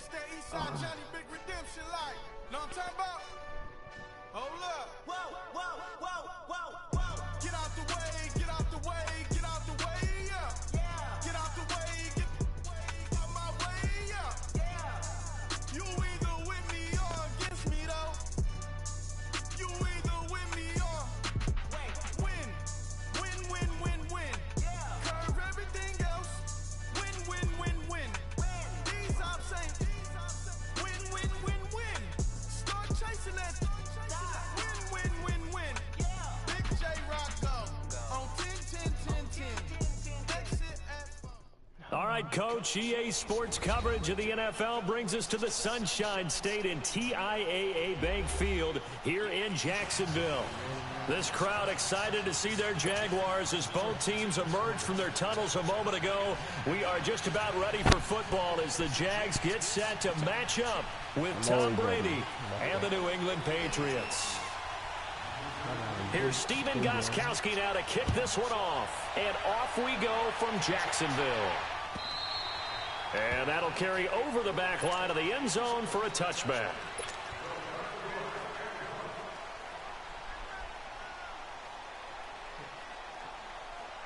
This that Eastside Johnny Big Redemption like. Know what I'm talking about? Hold up. Whoa, whoa, whoa, whoa, whoa. Get out the way, get out the way, get out the way, yeah. Get out the way, get out my way, yeah. You either with me or against me, though. You either with me or win. Win, win, win, win. Curve everything else. Win, win, win, win. These ops ain't win, win, win, win. Start chasing that. Win, win, win, win. Big J Rock go on 10, 10, 10, 10. Exit at 4. All right, Coach, EA Sports coverage of the NFL brings us to the Sunshine State in TIAA Bank Field here in Jacksonville. This crowd excited to see their Jaguars as both teams emerged from their tunnels a moment ago. We are just about ready for football as the Jags get set to match up with Tom Brady and the New England Patriots. Here's Stephen Gostkowski now to kick this one off. And off we go from Jacksonville. And that'll carry over the back line of the end zone for a touchback.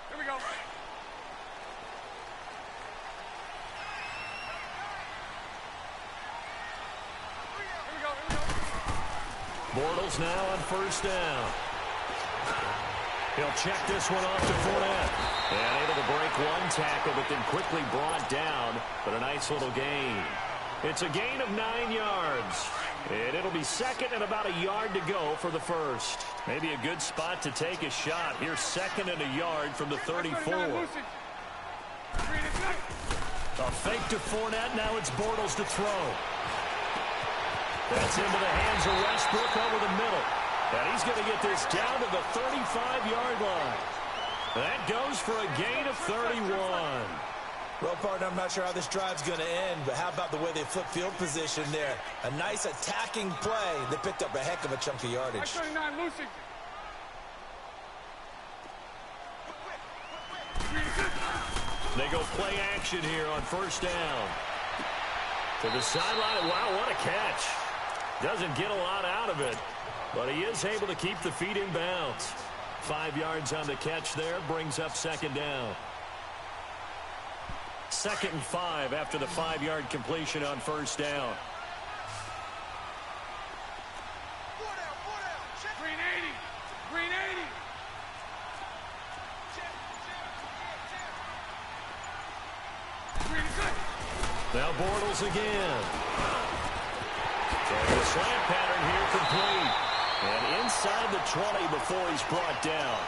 Here we go. Bortles now on first down. He'll check this one off to Fournette. And able to break one tackle, but then quickly brought down. But a nice little gain. It's a gain of 9 yards. And it'll be second and about a yard to go for the first. Maybe a good spot to take a shot. Here's second and a yard from the 34. A fake to Fournette. Now it's Bortles to throw. That's into the hands of Westbrook over the middle. And he's going to get this down to the 35-yard line. That goes for a gain of 31. Well, partner, I'm not sure how this drive's going to end, but how about the way they flip field position there? A nice attacking play. They picked up a heck of a chunk of yardage. 39, Lucy. They go play action here on first down. To the sideline. Wow, what a catch. Doesn't get a lot out of it, but he is able to keep the feet in bounds. 5 yards on the catch there, brings up second down. 2nd and 5 after the 5-yard completion on first down. Green 80. Green 80. Now Bortles again. And the slant pattern here complete. And inside the 20 before he's brought down.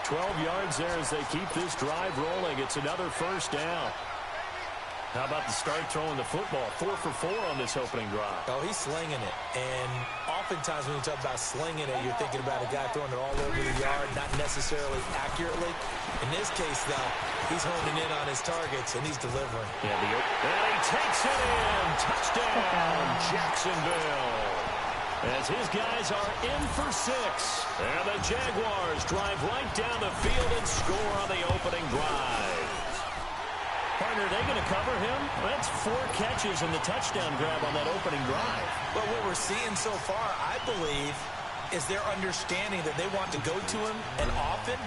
12 yards there as they keep this drive rolling. It's another first down. How about the start throwing the football? 4 for 4 on this opening drive. Oh, he's slinging it. And oftentimes when you talk about slinging it, you're thinking about a guy throwing it all over the yard, not necessarily accurately. In this case, though, he's honing in on his targets, and he's delivering. Yeah, and he takes it in. Touchdown, Jacksonville. As his guys are in for 6. And the Jaguars drive right down the field and score on the opening drive. Partner, are they going to cover him? That's 4 catches and the touchdown grab on that opening drive. But what we're seeing so far, I believe, is their understanding that they want to go to him and often,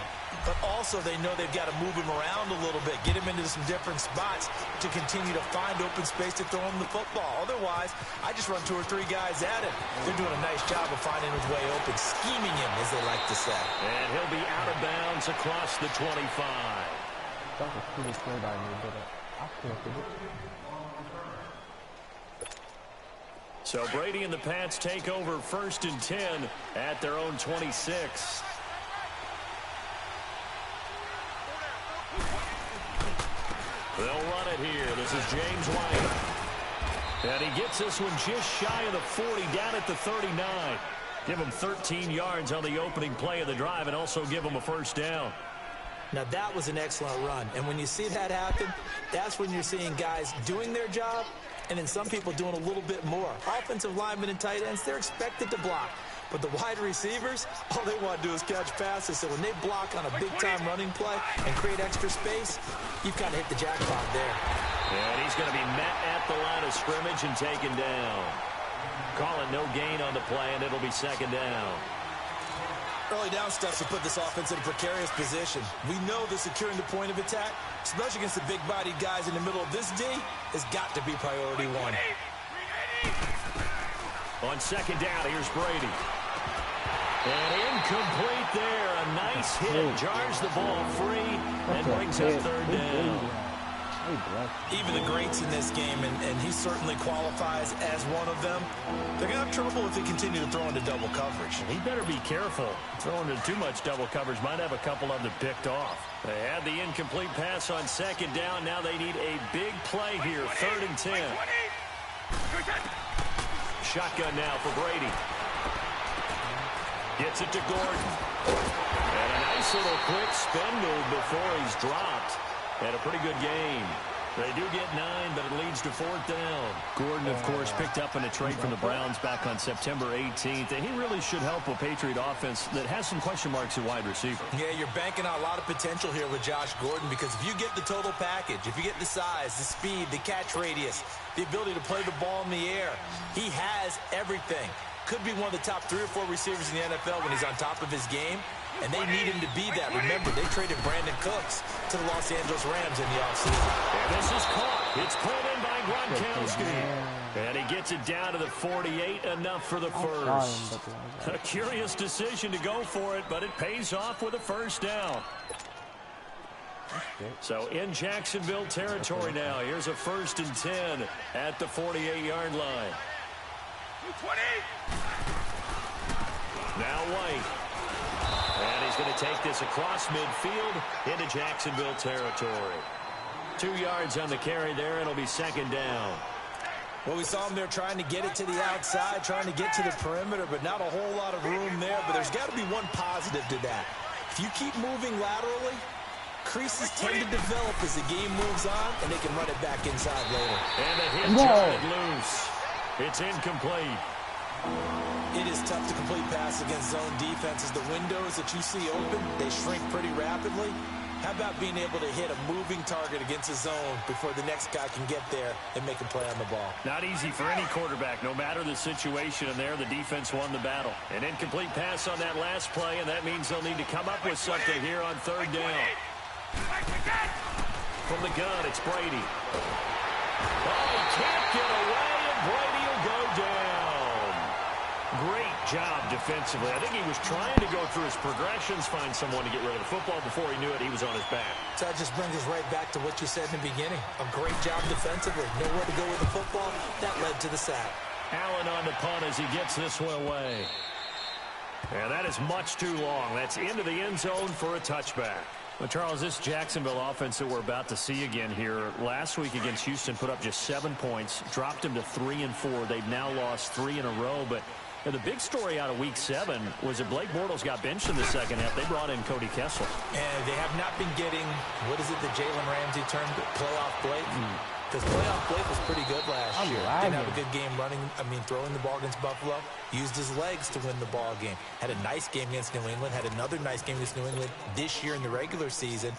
but also they know they've got to move him around a little bit, get him into some different spots to continue to find open space to throw him the football. Otherwise, I just run 2 or 3 guys at him. They're doing a nice job of finding his way open, scheming him, as they like to say. And he'll be out of bounds across the 25. So Brady and the Pats take over 1st and 10 at their own 26. They'll run it here. This is James White. And he gets this one just shy of the 40, down at the 39. Give him 13 yards on the opening play of the drive and also give him a first down. Now, that was an excellent run. And when you see that happen, that's when you're seeing guys doing their job and then some people doing a little bit more. Offensive linemen and tight ends, they're expected to block. But the wide receivers, all they want to do is catch passes. So when they block on a big-time running play and create extra space, you've got to hit the jackpot there. And he's going to be met at the line of scrimmage and taken down. Call it no gain on the play, and it'll be second down. Early down steps will put this offense in a precarious position. We know that securing the point of attack, especially against the big-bodied guys in the middle of this D, has got to be priority one. On second down, here's Brady. And incomplete there. A nice hit. Jars the ball free and brings up third down. Even the greats in this game, and he certainly qualifies as one of them, they're going to have trouble if they continue to throw into double coverage. He better be careful. Throwing into too much double coverage might have a couple of them picked off. They had the incomplete pass on second down. Now they need a big play here. 3rd and 10. Shotgun now for Brady. Gets it to Gordon. And a nice little quick spin move before he's dropped. And a pretty good game. They do get 9, but it leads to 4th down. Gordon, of course, picked up in a trade from the Browns back on September 18th. And he really should help a Patriot offense that has some question marks at wide receiver. Yeah, you're banking on a lot of potential here with Josh Gordon, because if you get the total package, if you get the size, the speed, the catch radius, the ability to play the ball in the air, he has everything. Could be one of the top 3 or 4 receivers in the NFL when he's on top of his game. And they need him to be that. Remember, they traded Brandon Cooks to the Los Angeles Rams in the offseason. And this is caught. It's pulled in by Gronkowski. And he gets it down to the 48, enough for the first. A curious decision to go for it, but it pays off with a first down. So in Jacksonville territory now. Here's a 1st and 10 at the 48-yard line. Now White. And he's going to take this across midfield into Jacksonville territory. 2 yards on the carry there. It'll be second down. Well, we saw him there trying to get it to the outside, trying to get to the perimeter, but not a whole lot of room there. But there's got to be one positive to that. If you keep moving laterally, creases tend to develop as the game moves on, and they can run it back inside later. And the hit charted loose. It's incomplete. It is tough to complete pass against zone defenses. The windows that you see open, they shrink pretty rapidly. How about being able to hit a moving target against a zone before the next guy can get there and make a play on the ball? Not easy for any quarterback, no matter the situation. And there, the defense won the battle. An incomplete pass on that last play, and that means they'll need to come up with something here on 3rd down. From the gun, it's Brady. Oh, he can't get away, and Brady will go down. Great job defensively. I think he was trying to go through his progressions, find someone to get rid of the football. Before he knew it, he was on his back. So that just brings us right back to what you said in the beginning. A great job defensively. Nowhere to go with the football. That led to the sack. Allen on the punt as he gets this one away. And that is much too long. That's into the end zone for a touchback. Well, Charles, this Jacksonville offense that we're about to see again here, last week against Houston put up just 7 points, dropped them to 3 and 4. They've now lost 3 in a row, but the big story out of Week 7 was that Blake Bortles got benched in the second half. They brought in Cody Kessler. And they have not been getting, what is it that Jalen Ramsey termed playoff Blake? Because playoff Blake was pretty good last year. Didn't have a good game throwing the ball against Buffalo. Used his legs to win the ball game. Had a nice game against New England. Had another nice game against New England this year in the regular season.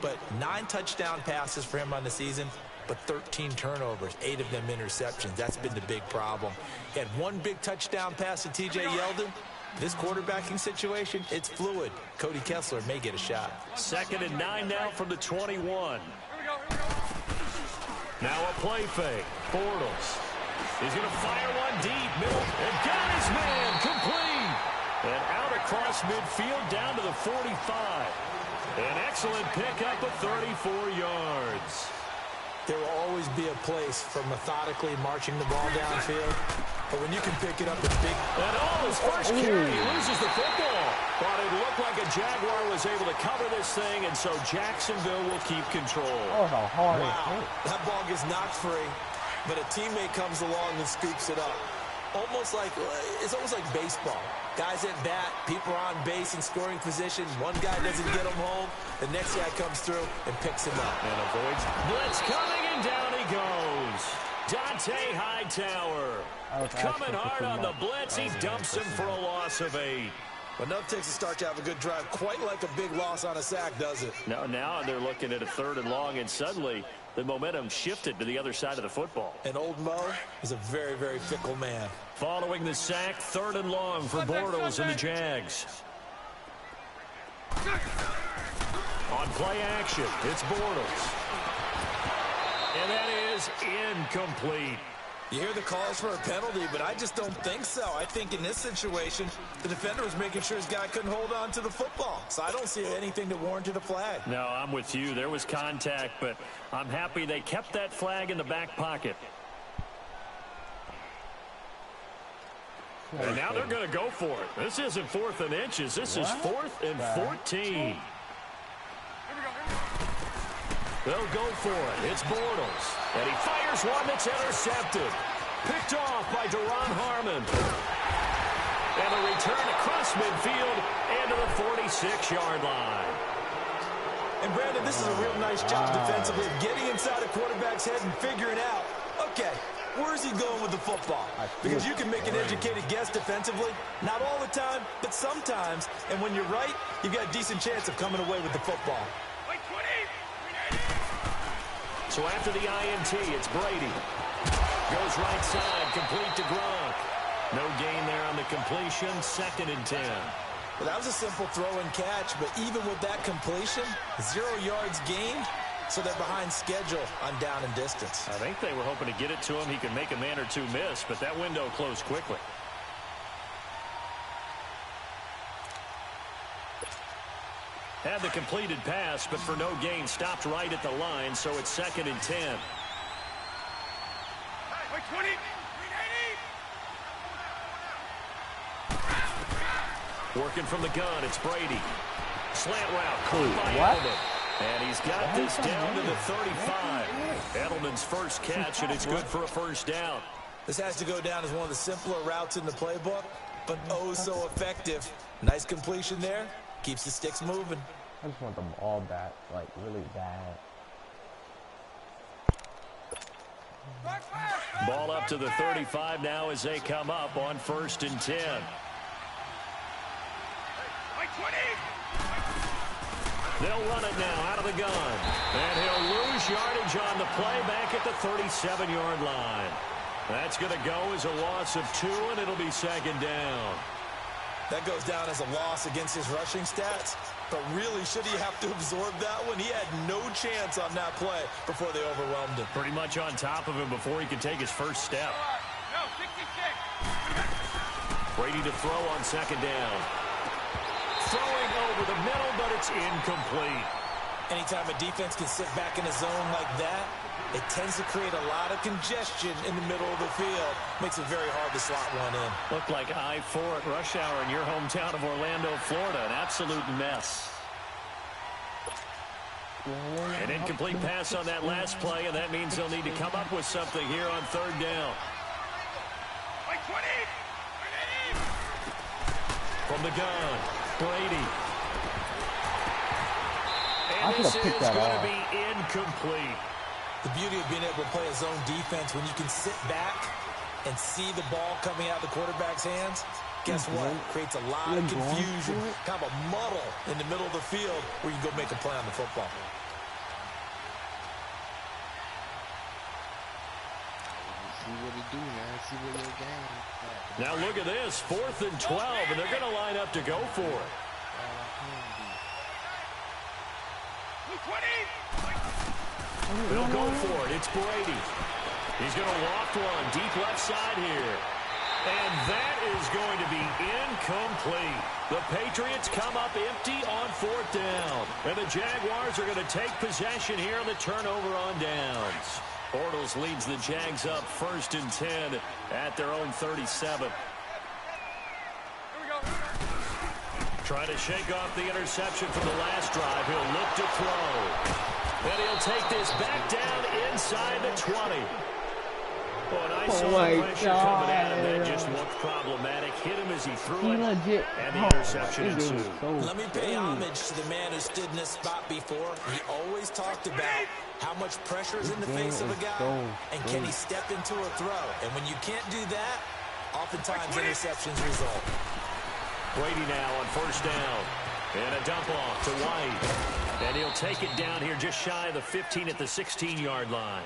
But 9 touchdown passes for him on the season, but 13 turnovers, 8 of them interceptions. That's been the big problem. He had 1 big touchdown pass to T.J. Yeldon. This quarterbacking situation, it's fluid. Cody Kessler may get a shot. 2nd and 9 now from the 21. Now a play fake. Bortles. He's going to fire one deep. Middle. And got his man. Complete. And out across midfield down to the 45. An excellent pickup of 34 yards. There will always be a place for methodically marching the ball downfield. But when you can pick it up in big... And his first carry, he loses the football. But it looked like a Jaguar was able to cover this thing, and so Jacksonville will keep control. Wow. That ball gets knocked free, but a teammate comes along and scoops it up. It's almost like baseball. Guys at bat, people are on base in scoring position. One guy doesn't get him home. The next guy comes through and picks him up. And avoids blitz coming, and down he goes. Dante Hightower coming hard on the blitz. He dumps him for a loss of 8. But enough takes a start to have a good drive. Quite like a big loss on a sack, does it? Now they're looking at a 3rd and long, and suddenly the momentum shifted to the other side of the football. And old Mo is a very, very fickle man. Following the sack, 3rd and long for Bortles and the Jags. On play action, it's Bortles. And that is incomplete. You hear the calls for a penalty, but I just don't think so. I think in this situation, the defender was making sure his guy couldn't hold on to the football. So I don't see anything that warranted a flag. No, I'm with you. There was contact, but I'm happy they kept that flag in the back pocket. And now they're going to go for it. This isn't 4th and inches. This is 4th and 14. They'll go for it. It's Bortles. And he fires one that's intercepted. Picked off by Duron Harmon. And a return across midfield and to the 46-yard line. And, Brandon, this is a real nice job defensively of getting inside a quarterback's head and figuring out, okay, where is he going with the football? Because you can make an educated guess defensively. Not all the time, but sometimes. And when you're right, you've got a decent chance of coming away with the football. So after the INT, it's Brady. Goes right side, complete to Gronk. No gain there on the completion, 2nd and 10. Well, that was a simple throw and catch, but even with that completion, 0 yards gained, so they're behind schedule on down and distance. I think they were hoping to get it to him. He could make a man or two miss, but that window closed quickly. Had the completed pass, but for no gain, stopped right at the line, so it's 2nd and 10. Working from the gun, it's Brady. Slant route, caught by Edelman. And he's got this down to the 35. Edelman's first catch, and it's good for a 1st down. This has to go down as one of the simpler routes in the playbook, but oh so effective. Nice completion there. Keeps the sticks moving. I just want the ball back, like, really bad. Ball up to the 35 now as they come up on 1st and 10. They'll run it now out of the gun. And he'll lose yardage on the play back at the 37-yard line. That's going to go as a loss of 2, and it'll be 2nd down. That goes down as a loss against his rushing stats. But really, should he have to absorb that one? He had no chance on that play before they overwhelmed him. Pretty much on top of him before he could take his first step. Brady to throw on 2nd down. Throwing over the middle, but it's incomplete. Anytime a defense can sit back in a zone like that, it tends to create a lot of congestion in the middle of the field. Makes it very hard to slot one in. Looked like I-4 at rush hour in your hometown of Orlando, Florida. An absolute mess. An incomplete pass on that last play, and that means they'll need to come up with something here on 3rd down. From the gun, Brady. And this is going to be incomplete. The beauty of being able to play a zone defense when you can sit back and see the ball coming out of the quarterback's hands, guess what? Creates a lot of confusion, kind of a muddle in the middle of the field where you can go make a play on the football. See what he do, man. See what your game. Now look at this, 4th and 12, and they're going to line up to go for it. They'll go for it. It's Brady. He's going to loft one deep left side here. And that is going to be incomplete. The Patriots come up empty on 4th down. And the Jaguars are going to take possession here on the turnover on downs. Bortles leads the Jags up 1st and 10 at their own 37. Trying to shake off the interception from the last drive. He'll look to throw. And he'll take this back down inside the 20. Oh, and I saw the pressure coming at him. That just looked problematic. Hit him as he threw it, and the interception ensued. Let me pay homage to the man who stood in this spot before. He always talked about how much pressure is in the face of a guy, and can he step into a throw. And when you can't do that, oftentimes interceptions result. Brady now on 1st down. And a dump off to White. And he'll take it down here just shy of the 15 at the 16-yard line.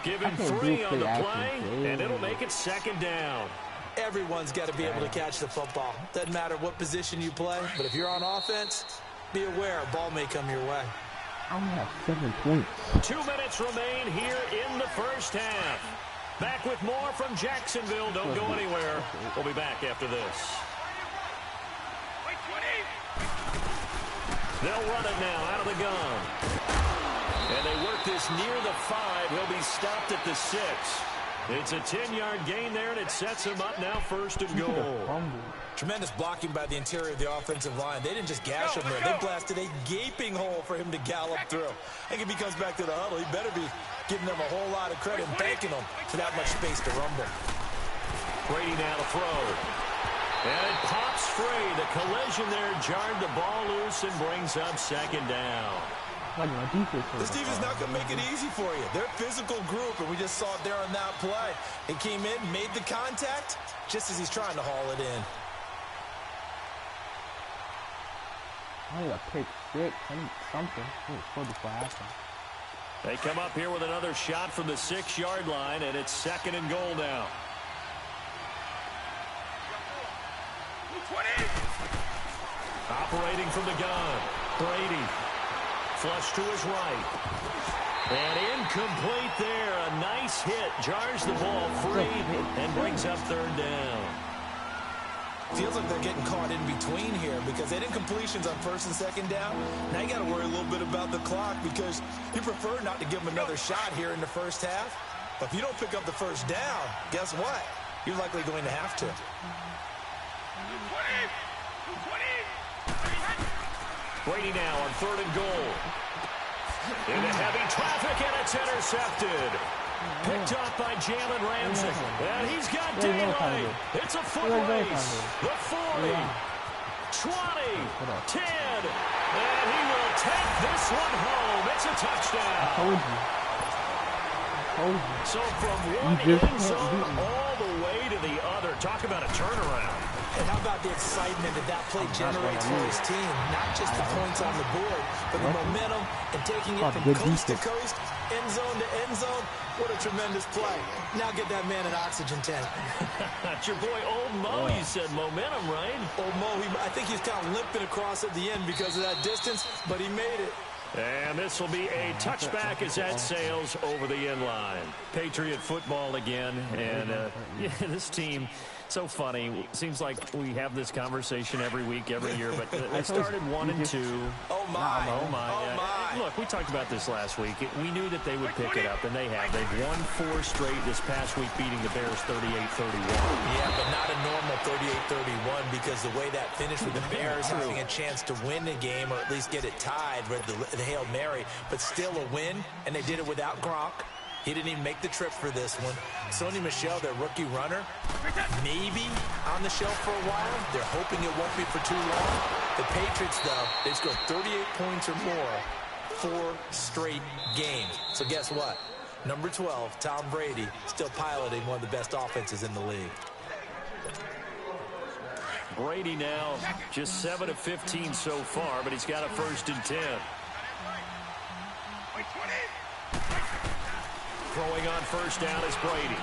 Give him 3 on the play, and it'll make it 2nd down. Everyone's got to be able to catch the football. Doesn't matter what position you play, but if you're on offense, be aware a ball may come your way. I only have 7 points. 2 minutes remain here in the first half. Back with more from Jacksonville. Don't go anywhere. We'll be back after this. They'll run it now out of the gun. And they work this near the 5. He'll be stopped at the 6. It's a 10-yard gain there, and it sets him up now 1st and goal. Tremendous blocking by the interior of the offensive line. They didn't just gash him there. They blasted a gaping hole for him to gallop through. I think if he comes back to the huddle, he better be giving them a whole lot of credit and thanking them for that much space to rumble. Brady now to throw. And it pops free. The collision there jarred the ball loose and brings up 2nd down. This defense is not going to make it easy for you. They're a physical group, and we just saw it there on that play. He came in, made the contact, just as he's trying to haul it in. Only a pick 6, something. They come up here with another shot from the 6-yard line, and it's 2nd and goal now. Operating from the gun, Brady. Flush to his right. And incomplete there. A nice hit. Jars the ball free and brings up 3rd down. Feels like they're getting caught in between here because they didn't completions on 1st and 2nd down. Now you got to worry a little bit about the clock because you prefer not to give them another shot here in the first half. But if you don't pick up the 1st down, guess what? You're likely going to have to. Brady now on 3rd and goal. Into heavy traffic, and it's intercepted. Picked up by Jalen Ramsey. And he's got daylight. It's a foot race. The 40, 20, 10. And he will take this one home. It's a touchdown. So from one end zone all the way to the other. Talk about a turnaround. And how about the excitement that play generates for his team? Not just the points on the board, but the momentum and taking it from coast to coast, end zone to end zone. What a tremendous play. Now get that man an oxygen tank. That's your boy Old Mo. You said momentum, right? Old Mo, I think he's kind of limping across at the end because of that distance, but he made it. And this will be a touchback as that sails over the end line. Patriot football again. And yeah, this team, so funny. Seems like we have this conversation every week, every year. But they started 1-2. Oh, my. Oh, my. Oh, my. Look, we talked about this last week. We knew that they would pick it up, and they have. They've won 4 straight this past week, beating the Bears 38-31. Yeah, but not a normal 38-31 because the way that finished with the Bears having a chance to win the game or at least get it tied with the Hail Mary, but still a win, and they did it without Gronk. He didn't even make the trip for this one. Sony Michel, their rookie runner, maybe on the shelf for a while. They're hoping it won't be for too long. The Patriots, though, they've scored 38 points or more 4 straight games. So guess what? Number 12, Tom Brady, still piloting one of the best offenses in the league. Brady now just 7 of 15 so far, but he's got a 1st and 10. Throwing on 1st down is Brady.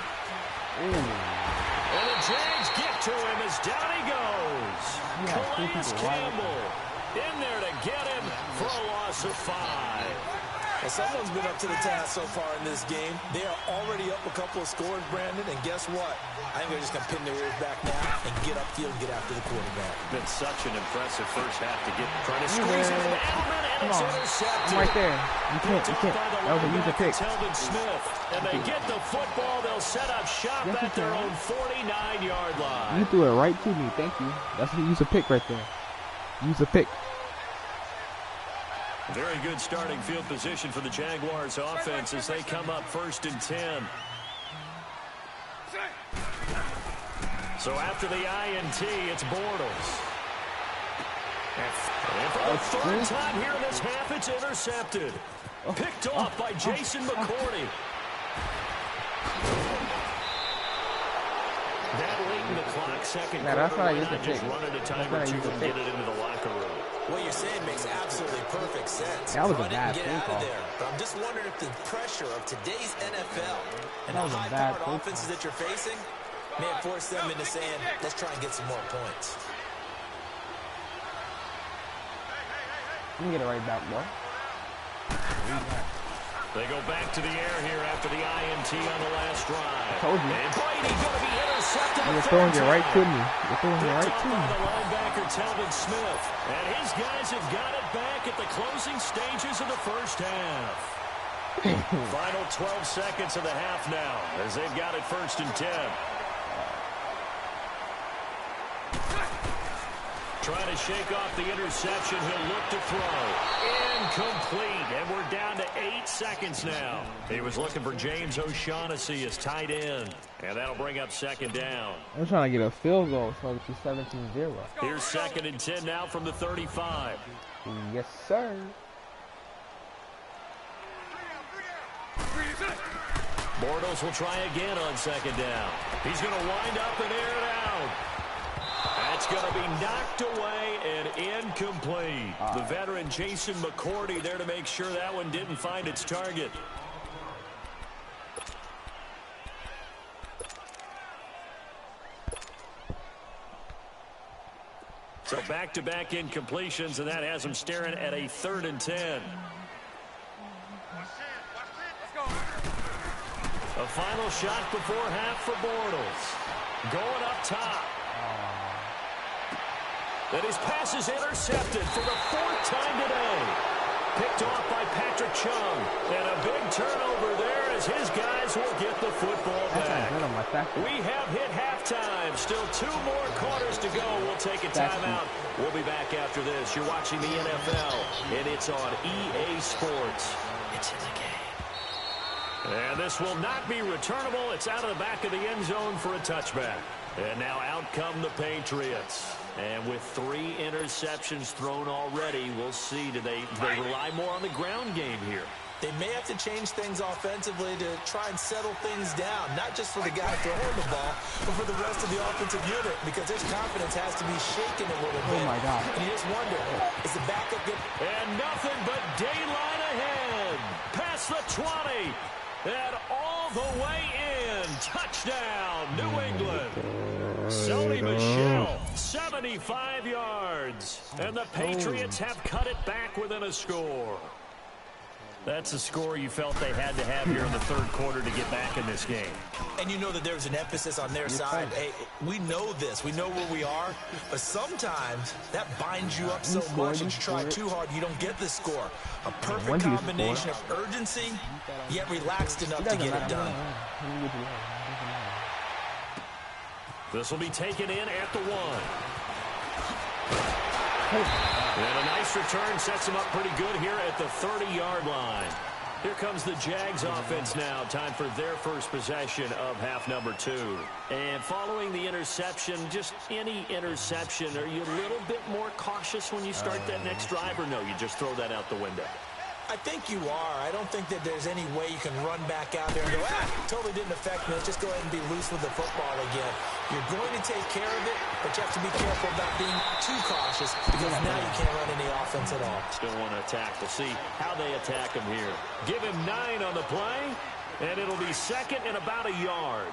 And the Jags get to him as down he goes. Calais Campbell in there to get him for a loss of 5. Well, someone's been up to the task so far in this game. They are already up a couple of scores, Brandon, and guess what? I think they're just going to pin their ears back now and get upfield and get after the quarterback. Been such an impressive first half to get trying to squeeze it from Edelman, and it's intercepted. I'm right there. You can't. That was a user pick. Telvin Smith, and they get the football. They'll set up shop at their own 49-yard line. You threw it right to me. Thank you. That's a user pick right there. User pick. Very good starting field position for the Jaguars offense as they come up 1st and 10. So after the INT, it's Bortles. And for the 3rd time here in this half, it's intercepted. Picked off by Jason McCourty. That late in the clock, second quarter, that's why I used to just pick. running a time or two and get it into the locker room. What you're saying makes absolutely perfect sense. That was a Run it bad and get play out call. of there. But I'm just wondering if the pressure of today's NFL and That the was a bad high-powered play offenses call. that you're facing may have forced them into saying, let's try and get some more points. You can get it right back, bro. They go back to the air here after the INT on the last drive. Told you. And Brady going to be intercepted. You're throwing it right to me. You're throwing it Picked right off to by me. the linebacker, Telvin Smith. And his guys have got it back at the closing stages of the first half. Final 12 seconds of the half now as they've got it 1st and 10. Trying to shake off the interception. He'll look to throw. Incomplete. And we're down to 8 seconds now. He was looking for James O'Shaughnessy as tight end. And that'll bring up 2nd down. I'm trying to get a field goal so it's 17-0. Here's 2nd and 10 now from the 35. Yes, sir. Bortles will try again on 2nd down. He's going to wind up and air it out. That's going to be knocked away and incomplete. The veteran Jason McCourty there to make sure that one didn't find its target. So back-to-back incompletions, and that has him staring at a 3rd and 10. A final shot before half for Bortles. Going up top. And his pass is intercepted for the 4th time today. Picked off by Patrick Chung. And a big turnover there as his guys will get the football back. We have hit halftime. Still 2 more quarters to go. We'll take a timeout. We'll be back after this. You're watching the NFL, and it's on EA Sports. It's in the game. And this will not be returnable. It's out of the back of the end zone for a touchback. And now out come the Patriots. And with 3 interceptions thrown already, we'll see. Do they rely more on the ground game here? They may have to change things offensively to try and settle things down, not just for the guy throwing the ball, but for the rest of the offensive unit, because his confidence has to be shaken a little bit. Oh, my God. And you just wonder, is the backup good? And nothing but daylight ahead. Past the 20. And all the way in. Touchdown, New England. Sony Michel, 75 yards. And the Patriots have cut it back within a score. That's a score you felt they had to have here in the 3rd quarter to get back in this game. And you know that there's an emphasis on their side. Hey, we know this. We know where we are. But sometimes that binds you up so much and you try too hard, you don't get the score. A perfect combination of urgency, yet relaxed enough to get it done. This will be taken in at the 1. And a nice return sets him up pretty good here at the 30-yard line. Here comes the Jags offense now. Time for their first possession of half number 2. And following the interception, just any interception, are you a little bit more cautious when you start that next drive, or no, you just throw that out the window? I think you are. I don't think that there's any way you can run back out there and go, totally didn't affect me. Let's just go ahead and be loose with the football again. You're going to take care of it, but you have to be careful about being too cautious because now you can't run any offense at all. Still want to attack. We'll see how they attack him here. Give him 9 on the play, and it'll be 2nd and about a yard.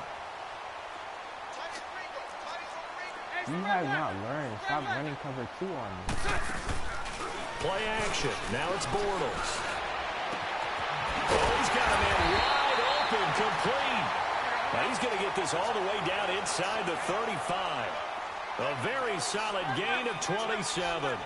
You have not learned. Stop running cover 2 on me. Play action. Now it's Bortles. Oh, he's got a man wide open, complete. Now he's going to get this all the way down inside the 35. A very solid gain of 27.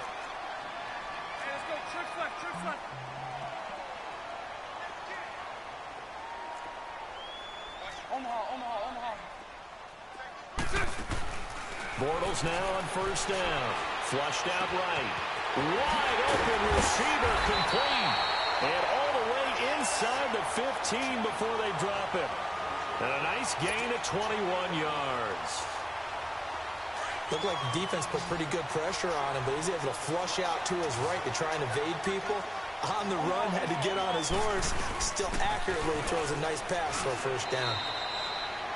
Bortles now on 1st down. Flushed out right. Wide open receiver, complete. And all the way inside the 15 before they drop it. And a nice gain of 21 yards. Looked like the defense put pretty good pressure on him, but he's able to flush out to his right to try and evade people. On the run, had to get on his horse. Still accurately throws a nice pass for a 1st down.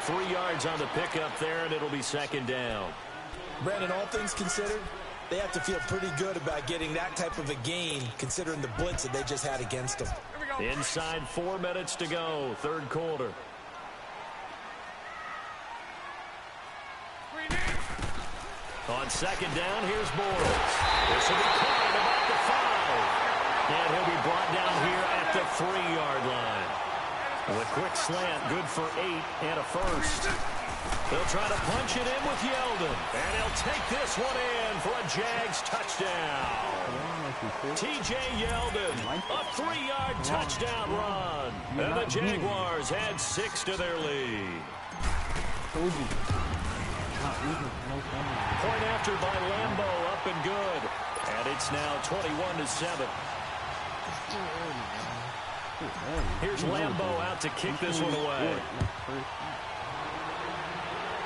3 yards on the pickup there, and it'll be 2nd down. Brandon, all things considered, They have to feel pretty good about getting that type of a gain, considering the blitz that they just had against them. Inside 4 minutes to go, third quarter. On second down, here's Bortles. This will be caught at about the 5. And he'll be brought down here at the 3-yard line. With a quick slant, good for 8 and a first. They'll try to punch it in with Yeldon. And he'll take this one in for a Jags touchdown. T.J. Yeldon, a 3-yard touchdown run. And the Jaguars add 6 to their lead. Point after by Lambo, up and good. And it's now 21-7. Here's Lambo out to kick this one away.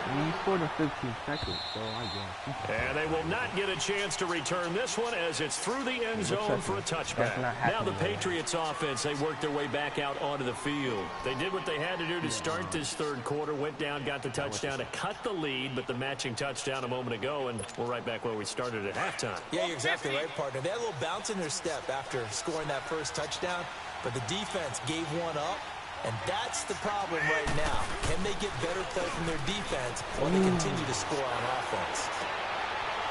You scored in 15 seconds, so I guess. And they will not get a chance to return this one as it's through the end zone for a touchback. Now the Patriots offense, they worked their way back out onto the field. They did what they had to do to start this third quarter, went down, got the touchdown to cut the lead, but the matching touchdown a moment ago, and we're right back where we started at halftime. Yeah, you're exactly right, partner. They had a little bounce in their step after scoring that first touchdown, but the defense gave one up. And that's the problem right now. Can they get better play from their defense or they continue to score on offense?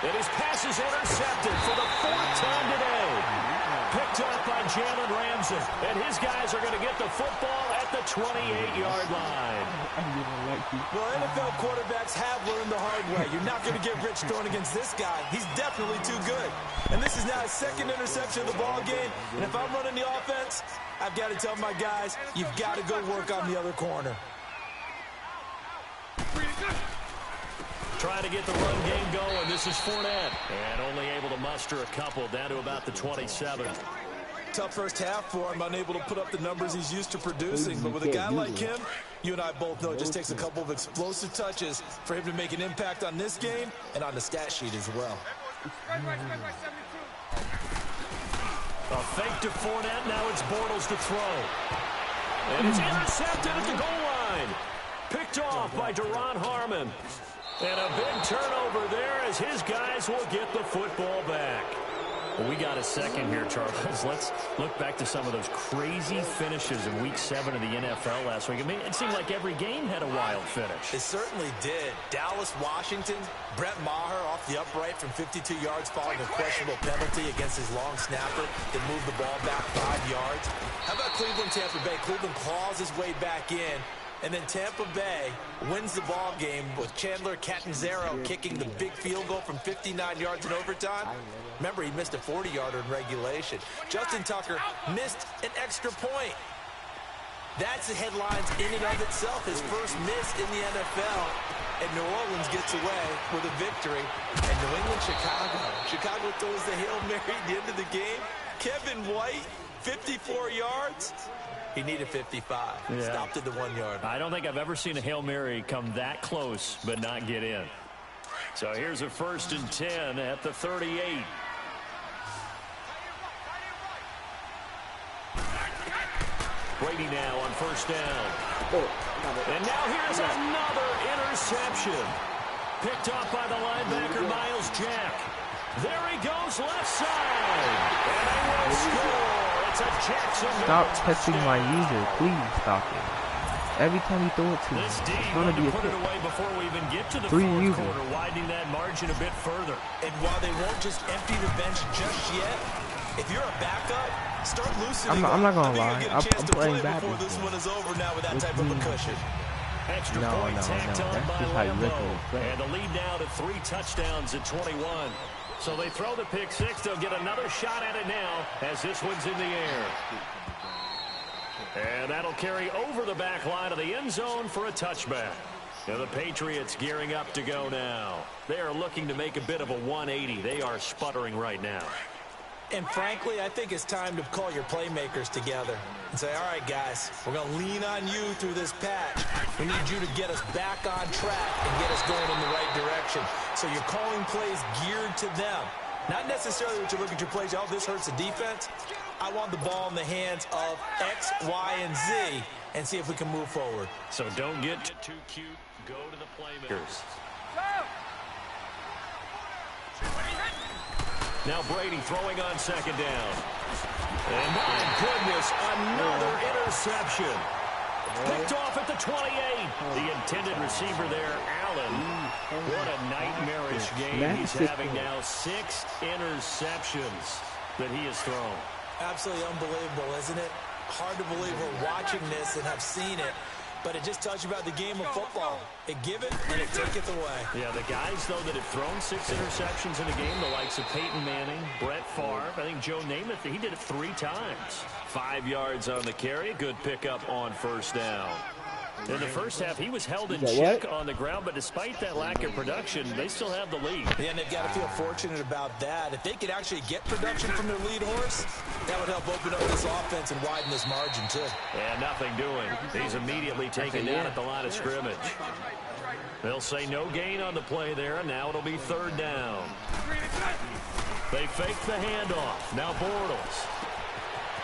And his pass is intercepted for the 4th time today. Picked up by Jalen Ramsey. And his guys are going to get the football at the 28-yard line. Well, NFL quarterbacks have learned the hard way. You're not going to get rich throwing against this guy. He's definitely too good. And this is now his 2nd interception of the ball game. And if I'm running the offense, I've got to tell my guys, you've got to go work on the other corner. Trying to get the run game going. This is Fournette. And only able to muster a couple down to about the 27. Tough first half for him, unable to put up the numbers he's used to producing. But with a guy like him, you and I both know it just takes a couple of explosive touches for him to make an impact on this game and on the stat sheet as well. A fake to Fournette. Now it's Bortles to throw. And it's intercepted at the goal line. Picked off by Duron Harmon. And a big turnover there as his guys will get the football back. Well, we got a second here, Charles. Let's look back to some of those crazy finishes in Week 7 of the NFL last week. I mean, it seemed like every game had a wild finish. It certainly did. Dallas, Washington, Brett Maher off the upright from 52 yards following a questionable penalty against his long snapper that moved the ball back 5 yards. How about Cleveland, Tampa Bay? Cleveland claws his way back in. And then Tampa Bay wins the ball game with Chandler Catanzaro kicking the big field goal from 59 yards in overtime. Remember, he missed a 40-yarder in regulation. Justin Tucker missed an extra point. That's the headlines in and of itself. His first miss in the NFL. And New Orleans gets away with a victory. And New England, Chicago. Chicago throws the Hail Mary at the end of the game. Kevin White, 54 yards. He needed 55. Yeah. Stopped at the 1 yard. I don't think I've ever seen a Hail Mary come that close but not get in. So here's a 1st and 10 at the 38. Brady now on 1st down. And now here's another interception. Picked off by the linebacker, Miles Jack. There he goes, left side. And they will score. It's a Jacksonville. Stop testing my user. Please stop it. Every time you throw it to me, it's going to be a put it away before we even get to the 4th quarter, widening that margin a bit further. And while they won't just empty the bench just yet, if you're a backup, start loosening. I'm not going to lie. I'm playing back before this one is over now with that type of a cushion. Extra point tacked on by Lambo. And the lead now to 3 touchdowns at 21. So they throw the pick 6. They'll get another shot at it now as this one's in the air. And that'll carry over the back line of the end zone for a touchback. Now the Patriots gearing up to go now. They are looking to make a bit of a 180. They are sputtering right now. And frankly, I think it's time to call your playmakers together and say, all right, guys, we're going to lean on you through this patch. We need you to get us back on track and get us going in the right direction. So you're calling plays geared to them. Not necessarily what you look at your plays, oh, this hurts the defense. I want the ball in the hands of X, Y, and Z and see if we can move forward. So don't get too cute. Go to the playmakers. Now Brady throwing on second down. And my goodness, another interception. Picked off at the 28. The intended receiver there, Allen. What a nightmarish game he's having now. 6 interceptions that he has thrown. Absolutely unbelievable, isn't it? Hard to believe we're watching this and have seen it. But it just tells you about the game of football. It give it and it take it away. Yeah, the guys, though, that have thrown 6 interceptions in a game, the likes of Peyton Manning, Brett Favre, I think Joe Namath, he did it 3 times. 5 yards on the carry, good pickup on first down. In the first half, he was held in check on the ground, but despite that lack of production, they still have the lead. Yeah, and they've got to feel fortunate about that. If they could actually get production from their lead horse, that would help open up this offense and widen this margin, too. And nothing doing. He's immediately taken down at the line of scrimmage. They'll say no gain on the play there, and now it'll be 3rd down. They fake the handoff. Now Bortles.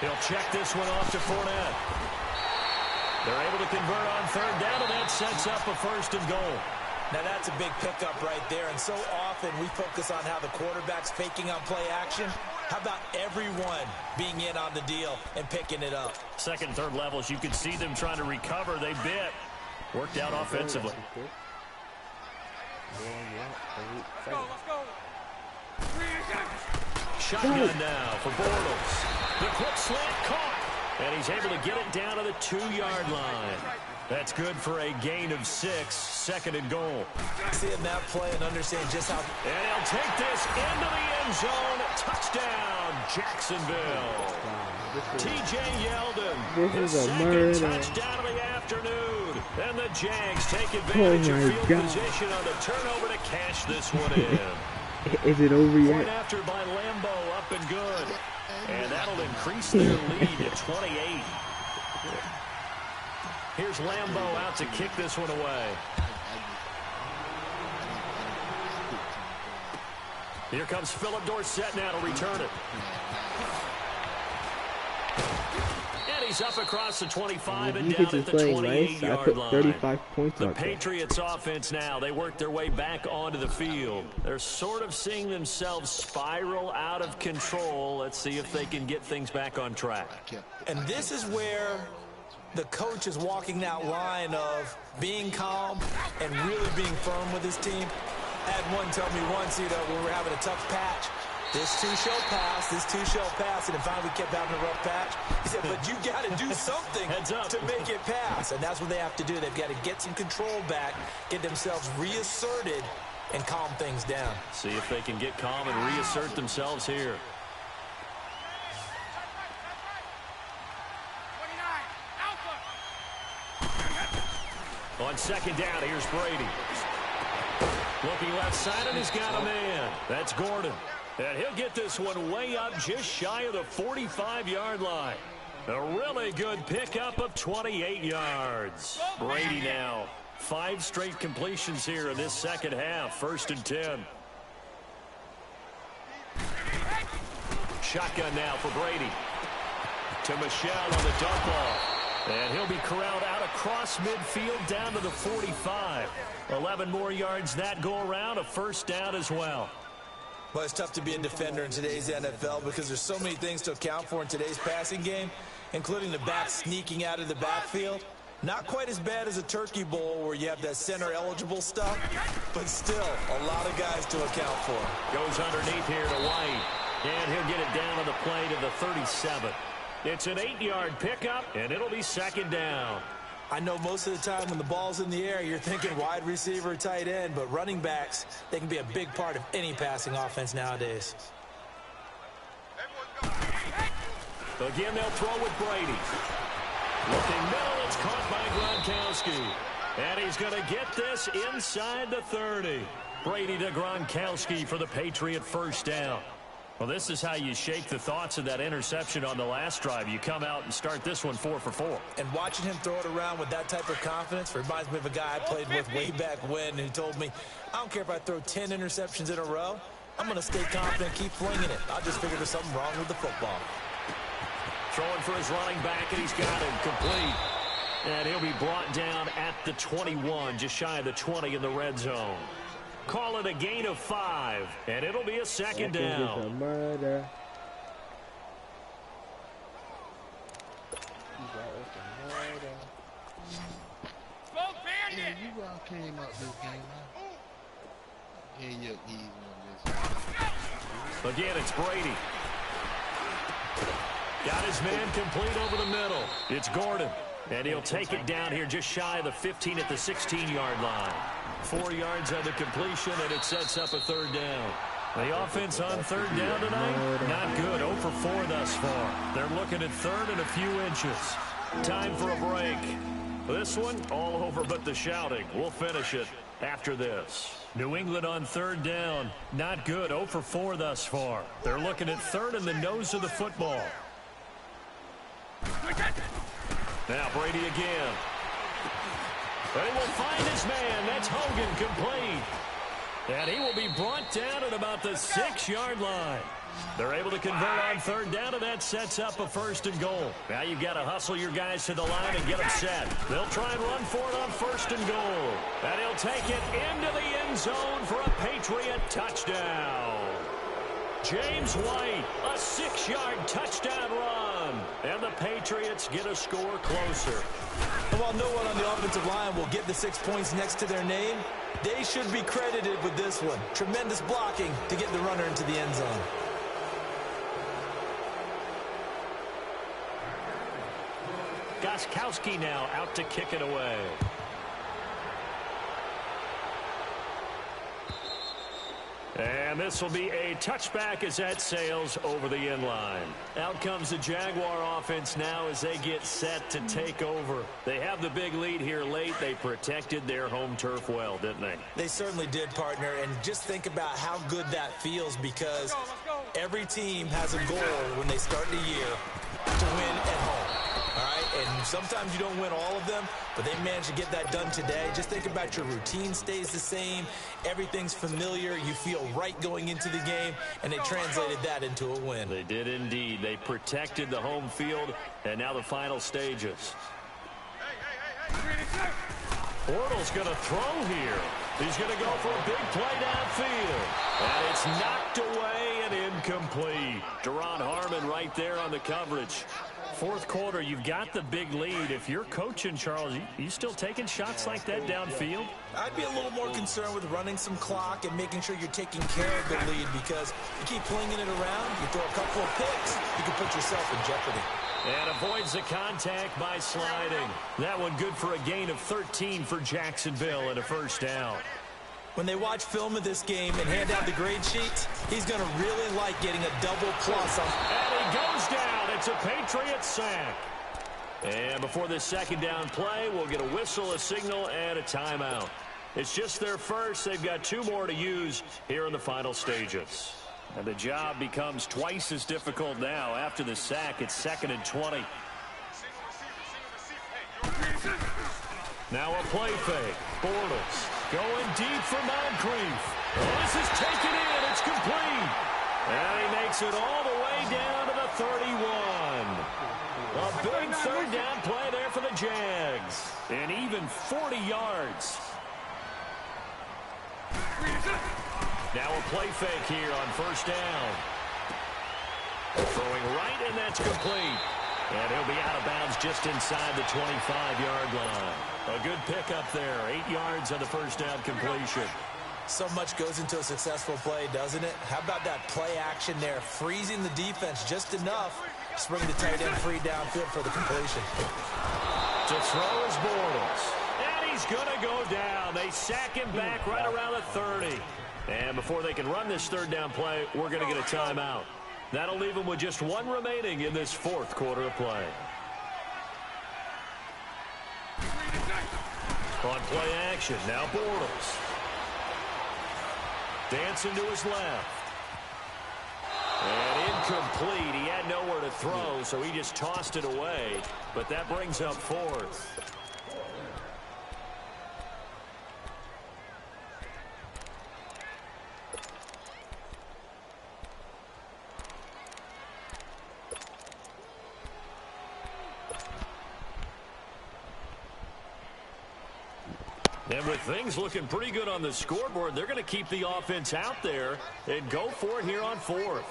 He'll check this one off to Fournette. They're able to convert on 3rd down, and that sets up a 1st and goal. Now that's a big pickup right there, and so often we focus on how the quarterback's faking on play action. How about everyone being in on the deal and picking it up? 2nd and 3rd levels, you could see them trying to recover. They bit. Worked out offensively. Let's go. Shotgun now for Bortles. The quick slant caught. And he's able to get it down to the 2-yard line. That's good for a gain of 6, 2nd and goal. Seeing that play and understand just how... And he'll take this into the end zone. Touchdown, Jacksonville. T.J. Yeldon. This is a 2nd murder. touchdown of the afternoon. And the Jags take advantage of field position on the turnover to cash this one in. Is it over yet? Point after by Lambeau, up and good. And that'll increase their lead to 28. Here's Lambeau out to kick this one away. Here comes Philip Dorsett now to return it. And he's up across the 25 and down at the 28-yard line. 35 points the Patriots offense now, they work their way back onto the field. They're sort of seeing themselves spiral out of control. Let's see if they can get things back on track. And this is where the coach is walking that line of being calm and really being firm with his team. I had one tell me once, when we were having a tough patch, this too shall pass, and finally we kept having a rough patch. He said, but you got to do something to make it pass, and that's what they have to do. They've got to get some control back, get themselves reasserted, and calm things down. See if they can get calm and reassert themselves here. On 2nd down, here's Brady. Looking left side, and he's got a man. That's Gordon. And he'll get this one way up just shy of the 45-yard line. A really good pickup of 28 yards. Brady now. 5 straight completions here in this 2nd half. 1st and 10. Shotgun now for Brady. To Michel on the dump off. And he'll be corralled out across midfield down to the 45. 11 more yards that go around. A 1st down as well. Well, it's tough to be a defender in today's NFL because there's so many things to account for in today's passing game, including the back sneaking out of the backfield. Not quite as bad as a turkey bowl where you have that center-eligible stuff, but still a lot of guys to account for. Goes underneath here to White, and he'll get it down on the play to the 37. It's an 8-yard pickup, and it'll be 2nd down. I know most of the time when the ball's in the air, you're thinking wide receiver, tight end, but running backs, they can be a big part of any passing offense nowadays. Again, they'll throw with Brady. Looking middle, it's caught by Gronkowski. And he's going to get this inside the 30. Brady to Gronkowski for the Patriot 1st down. Well, this is how you shake the thoughts of that interception on the last drive. You come out and start this one 4 for 4. And watching him throw it around with that type of confidence reminds me of a guy I played with way back when who told me, I don't care if I throw 10 interceptions in a row. I'm going to stay confident, keep flinging it. I just figured there's something wrong with the football. Throwing for his running back, and he's got him complete. And he'll be brought down at the 21, just shy of the 20 in the red zone. Call it a gain of 5, and it'll be a second down. It's a murder. Yeah, you all came up this game, man. Yeah, yep, he's on this. Again, it's Brady. Got his man complete over the middle. It's Gordon. And he'll take it down here just shy of the 15 at the 16-yard line. 4 yards on the completion, and it sets up a third down. The offense on third down tonight, not good. 0 for 4 thus far. They're looking at third and a few inches. Time for a break. This one, all over but the shouting. We'll finish it after this. New England on third down, not good. 0 for 4 thus far. They're looking at third and the nose of the football. Now Brady again. They will find his man. That's Hogan, complete. And he will be brought down at about the 6-yard line. They're able to convert on third down, and that sets up a first and goal. Now you've got to hustle your guys to the line and get them set. They'll try and run for it on first and goal. And he'll take it into the end zone for a Patriot touchdown. James White, a 6-yard touchdown run. And the Patriots get a score closer. And while no one on the offensive line will get the 6 points next to their name, they should be credited with this one. Tremendous blocking to get the runner into the end zone. Gostkowski now out to kick it away. And this will be a touchback as that sails over the end line. Out comes the Jaguar offense now as they get set to take over. They have the big lead here late. They protected their home turf well, didn't they? They certainly did, partner. And just think about how good that feels, because every team has a goal when they start the year to win at home. All right, and sometimes you don't win all of them, but they managed to get that done today. Just think about your routine stays the same. Everything's familiar. You feel right going into the game, and they translated that into a win. They did indeed. They protected the home field, and now the final stages. Bortles going to throw here. He's going to go for a big play downfield. And it's knocked away and incomplete. Deron Harmon right there on the coverage. Fourth quarter, you've got the big lead. If you're coaching, Charles, you still taking shots like that downfield? I'd be a little more concerned with running some clock and making sure you're taking care of the lead, because you keep flinging it around, you throw a couple of picks, you can put yourself in jeopardy. And avoids the contact by sliding. That one good for a gain of 13 for Jacksonville and a first down. When they watch film of this game and hand out the grade sheets, he's going to really like getting a double plus on. And he goes down. It's a Patriots sack. And before this second down play, we'll get a whistle, a signal, and a timeout. It's just their first. They've got 2 more to use here in the final stages. And the job becomes twice as difficult now. After the sack, it's 2nd and 20. Now a play fake. Bortles going deep for Moncrief. Oh, this is taken in. It's complete. And he makes it all the way down to the 31. A big third down play there for the Jags. And even 40 yards. Now a play fake here on first down. Throwing right, and that's complete. And he'll be out of bounds just inside the 25-yard line. A good pickup there. 8 yards on the first down completion. So much goes into a successful play, doesn't it? How about that play action there? Freezing the defense just enough to bring the tight end free downfield for the completion. To throw is Bortles. And he's going to go down. They sack him back right around the 30. And before they can run this third down play, we're going to get a timeout. That'll leave them with just 1 remaining in this fourth quarter of play. On play action, now Bortles. Dancing to his left. And incomplete. He had nowhere to throw, so he just tossed it away. But that brings up 4th. And with things looking pretty good on the scoreboard, they're going to keep the offense out there and go for it here on 4th.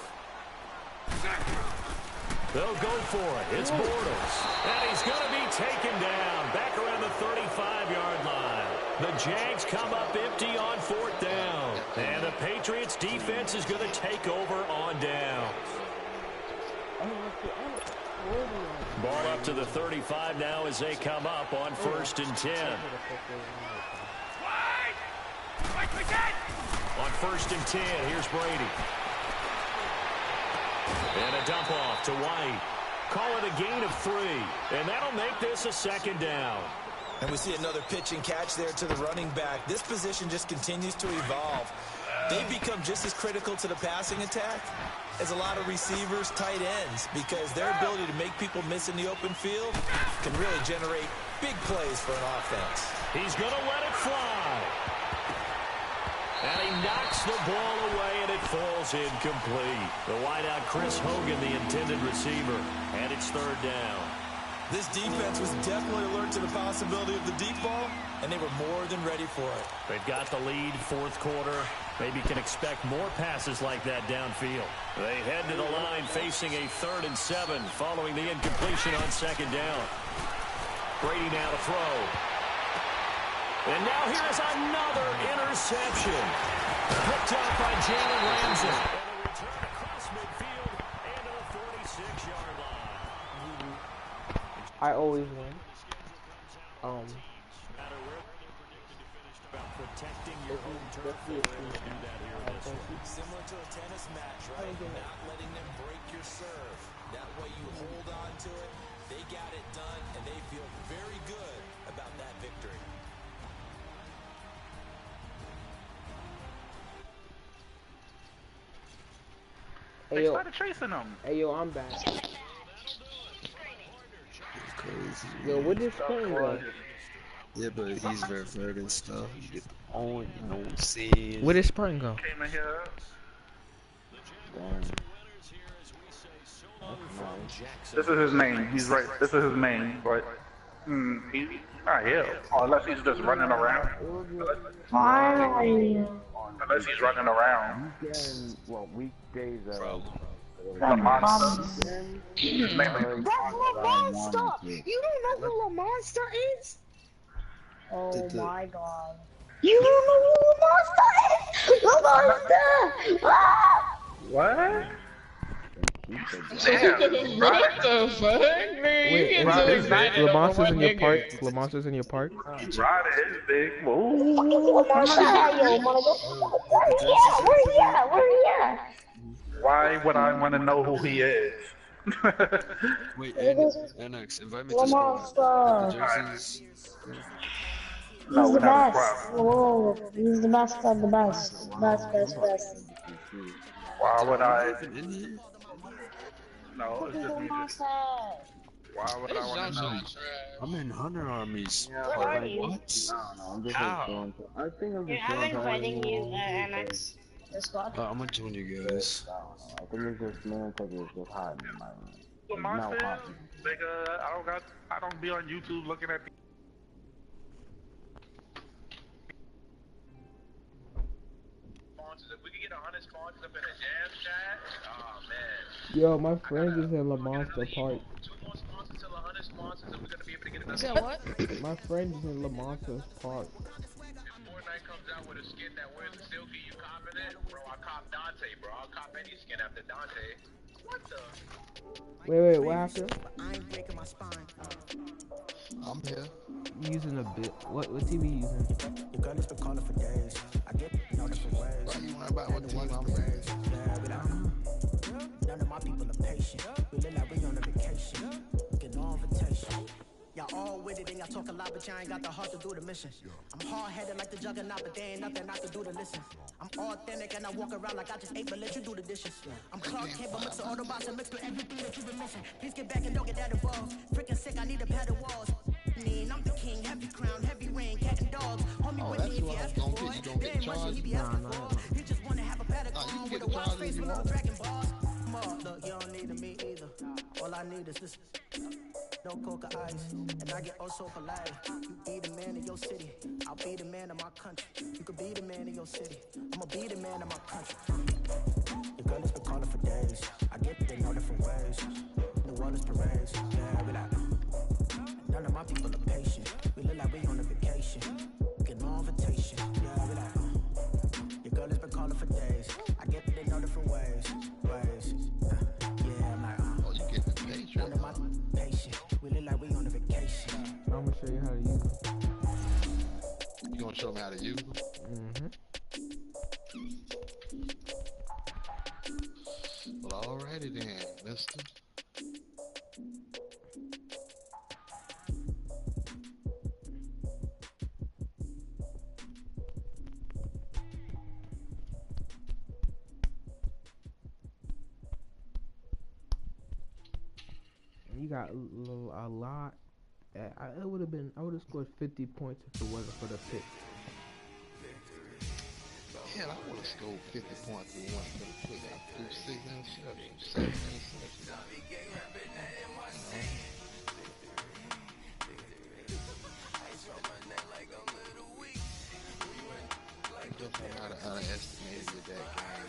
They'll go for it. It's Bortles. And he's going to be taken down back around the 35-yard line. The Jags come up empty on 4th down. And the Patriots defense is going to take over on down. Ball up to the 35 now as they come up on 1st and 10. On 1st and 10, here's Brady. And a dump off to White. Call it a gain of 3. And that'll make this a 2nd down. And we see another pitch and catch there to the running back. This position just continues to evolve. They've become just as critical to the passing attack as a lot of receivers, tight ends, because their ability to make people miss in the open field can really generate big plays for an offense. He's going to let it fly. And he knocks the ball away, and it falls incomplete. The wideout, Chris Hogan, the intended receiver, and it's 3rd down. This defense was definitely alert to the possibility of the deep ball, and they were more than ready for it. They've got the lead, 4th quarter. Maybe can expect more passes like that downfield. They head to the line facing a 3rd and 7 following the incompletion on 2nd down. Brady now to throw. And now here's another interception. Picked up by Jalen Ramsey. And a return across midfield and to the 46-yard line. I always win. Protecting your home turf. Similar to a tennis match, right? Not letting them break your serve. That way you hold on to it. They got it done, and they feel very good about that victory. They started chasing them. Hey, yo, I'm back. Crazy. Yo, what is Spring go? Yeah, but he's verified and stuff. Oh, you know what I'm saying? Where did Spring go? Came in here. This is his name. He's right. This is his name, but he's not here. Unless he's just running around. Unless he's running around. Well, weekdays Lamont. That's Lamont. You don't know who Lamont is? Oh my god. You don't know who Lamont is? Ah! What? What the fuck, man? Wait, Lamont is in your park? Lamont is in your park? Rod is big. Whoa. Lamont, where he at? Why would I want to know who he is? Wait, NX, invite me to squad. No, he's the best. Whoa, he's the best of the best. Best. Why would I? No, it's just me. Why would I want to know? I'm in Hunter Armies. Where are you? What? No, I'm just How? I think I'm just I'm inviting you, MX. The squad. I'm gonna join you guys. I think it's just man because it's just hot in my room. Lamont says, nigga, I don't be on YouTube looking at. If we could get 100 sponsors up in a jam chat, oh man. Yo, my friend is in Lamont Park. 2 more sponsors till 100 sponsors, and we're gonna be able to get another. You said what? My friend is in Lamont Park. If Fortnite comes out with a skin that wears a silky, you copping it? Bro, I cop Dante, bro. I'll cop any skin after Dante. What the? Wait, what happened? I ain't breaking my spine. I'm here. Using a bit. What TV you using? The gun has been calling for days. I get no different ways. About what team I'm raised. None of my people are patient. We look like we on a vacation. Get no invitation. Y'all all with it and y'all talk a lot, but y'all ain't got the heart to do the mission. I'm hard-headed like the juggernaut, but there ain't nothing I can do to listen. I'm authentic and I walk around like I just ate, but let you do the dishes. I'm Clark Kent, but mix the Autobots and mix with everything that you've been missing. Please get back and don't get that involved. Freaking sick, I need a pad of walls. I'm the king, heavy crown, heavy rain, cat and dogs. Homie with me if you ask for it. There ain't much he be asking for. He just wanna have a patagon with a watch face with little Dragon Balls. Look, you don't need me either. All I need is this. No coca ice, and I get oh so polite. You be the man of your city, I'll be the man of my country. You could be the man of your city, I'ma be the man of my country. Your girl has been calling for days. I get it in all different ways. New Orleans parades, yeah, we like. None of my people are patient. We look like we on a vacation. Get no invitation, yeah, we like. Your girl has been calling for days. I get it in all different ways. Yeah, I'm like, oh, you get the page. None of my patient. We look like we on a vacation. I'm gonna show you how to use them. You gonna show me how to use them? Well, alrighty then, mister. You got a lot. It would have been. I would have scored 50 points if it wasn't for the pick. Yeah, I would have scored 50 points if it wasn't for the pick. I threw 6 interceptions, 7 interceptions. I just might have underestimated that game, man.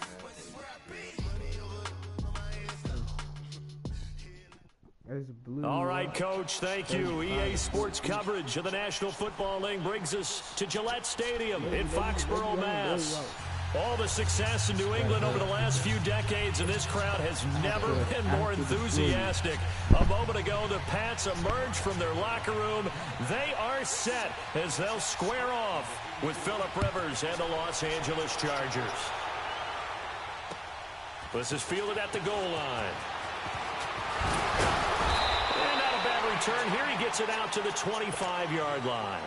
All right, Coach, thank you. EA Sports coverage of the National Football League brings us to Gillette Stadium in Foxborough, Mass. All the success in New England over the last few decades, and this crowd has never been more enthusiastic. A moment ago, the Pats emerged from their locker room. They are set as they'll square off with Phillip Rivers and the Los Angeles Chargers. This is fielded at the goal line. Return here, he gets it out to the 25-yard line.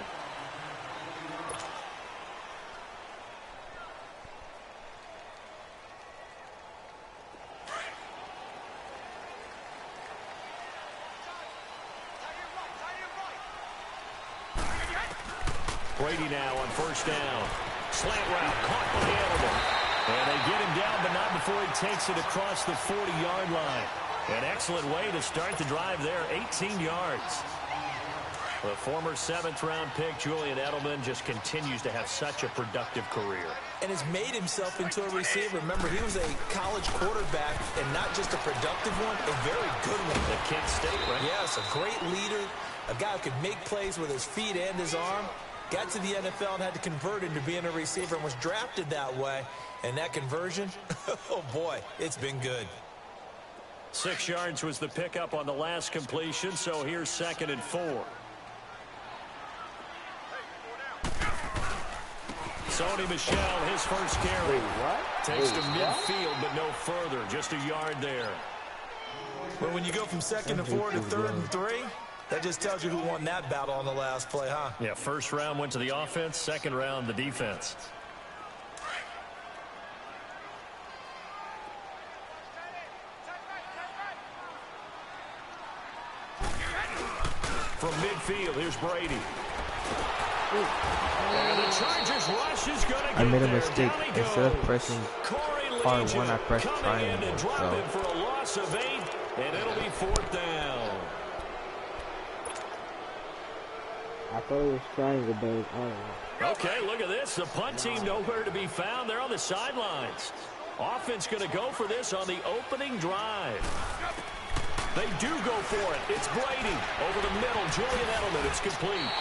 Brady now on first down. Slant route caught by Edelman. And they get him down, but not before he takes it across the 40-yard line. An excellent way to start the drive there, 18 yards. The former 7th-round pick, Julian Edelman, just continues to have such a productive career. And has made himself into a receiver. Remember, he was a college quarterback, and not just a productive one, a very good one. At Kent State, right? Yes, a great leader, a guy who could make plays with his feet and his arm. Got to the NFL and had to convert into being a receiver and was drafted that way. And that conversion, oh boy, it's been good. 6 yards was the pickup on the last completion, so here's 2nd and 4. Sony Michel, his first carry. Takes to midfield, but no further. Just a yard there. But when you go from 2nd to 4 to 3rd and 3, that just tells you who won that battle on the last play, huh? Yeah, first round went to the offense, second round the defense. From midfield, here's Brady. And the Chargers rush is going to get I made a there. mistake. Instead of pressing R1, I pressed triangle. And drop it for a loss of 8, and it'll be 4th down. I thought it was triangle, but it's R1. Okay, look at this. The punt team nowhere to be found. They're on the sidelines. Offense going to go for this on the opening drive. They do go for it. It's Brady over the middle. Julian Edelman. It's complete.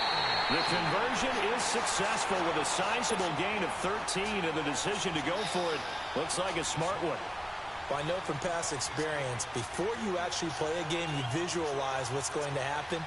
The conversion is successful with a sizable gain of 13, and the decision to go for it looks like a smart one. Well, I know from past experience, before you actually play a game, you visualize what's going to happen.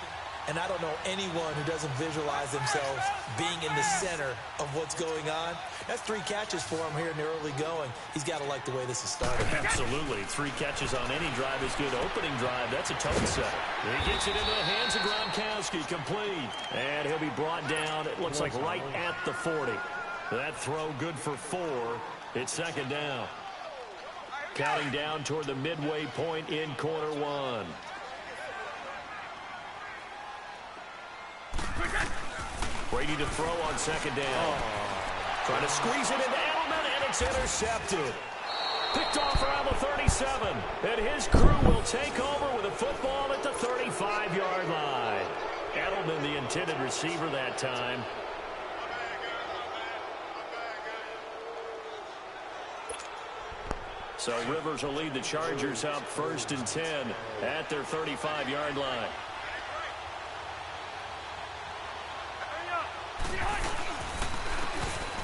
And I don't know anyone who doesn't visualize themselves being in the center of what's going on. That's 3 catches for him here in the early going. He's got to like the way this is started. Absolutely. 3 catches on any drive is good. Opening drive, that's a tone setter. He gets it into the hands of Gronkowski, complete. And he'll be brought down, it looks like right at the 40. That throw good for 4. It's 2nd down. Counting down toward the midway point in quarter 1. Brady to throw on 2nd down. Trying to squeeze it into Edelman, and it's intercepted. Picked off around the 37. And his crew will take over with a football at the 35-yard line. Edelman, the intended receiver that time. So Rivers will lead the Chargers up 1st and 10 at their 35-yard line.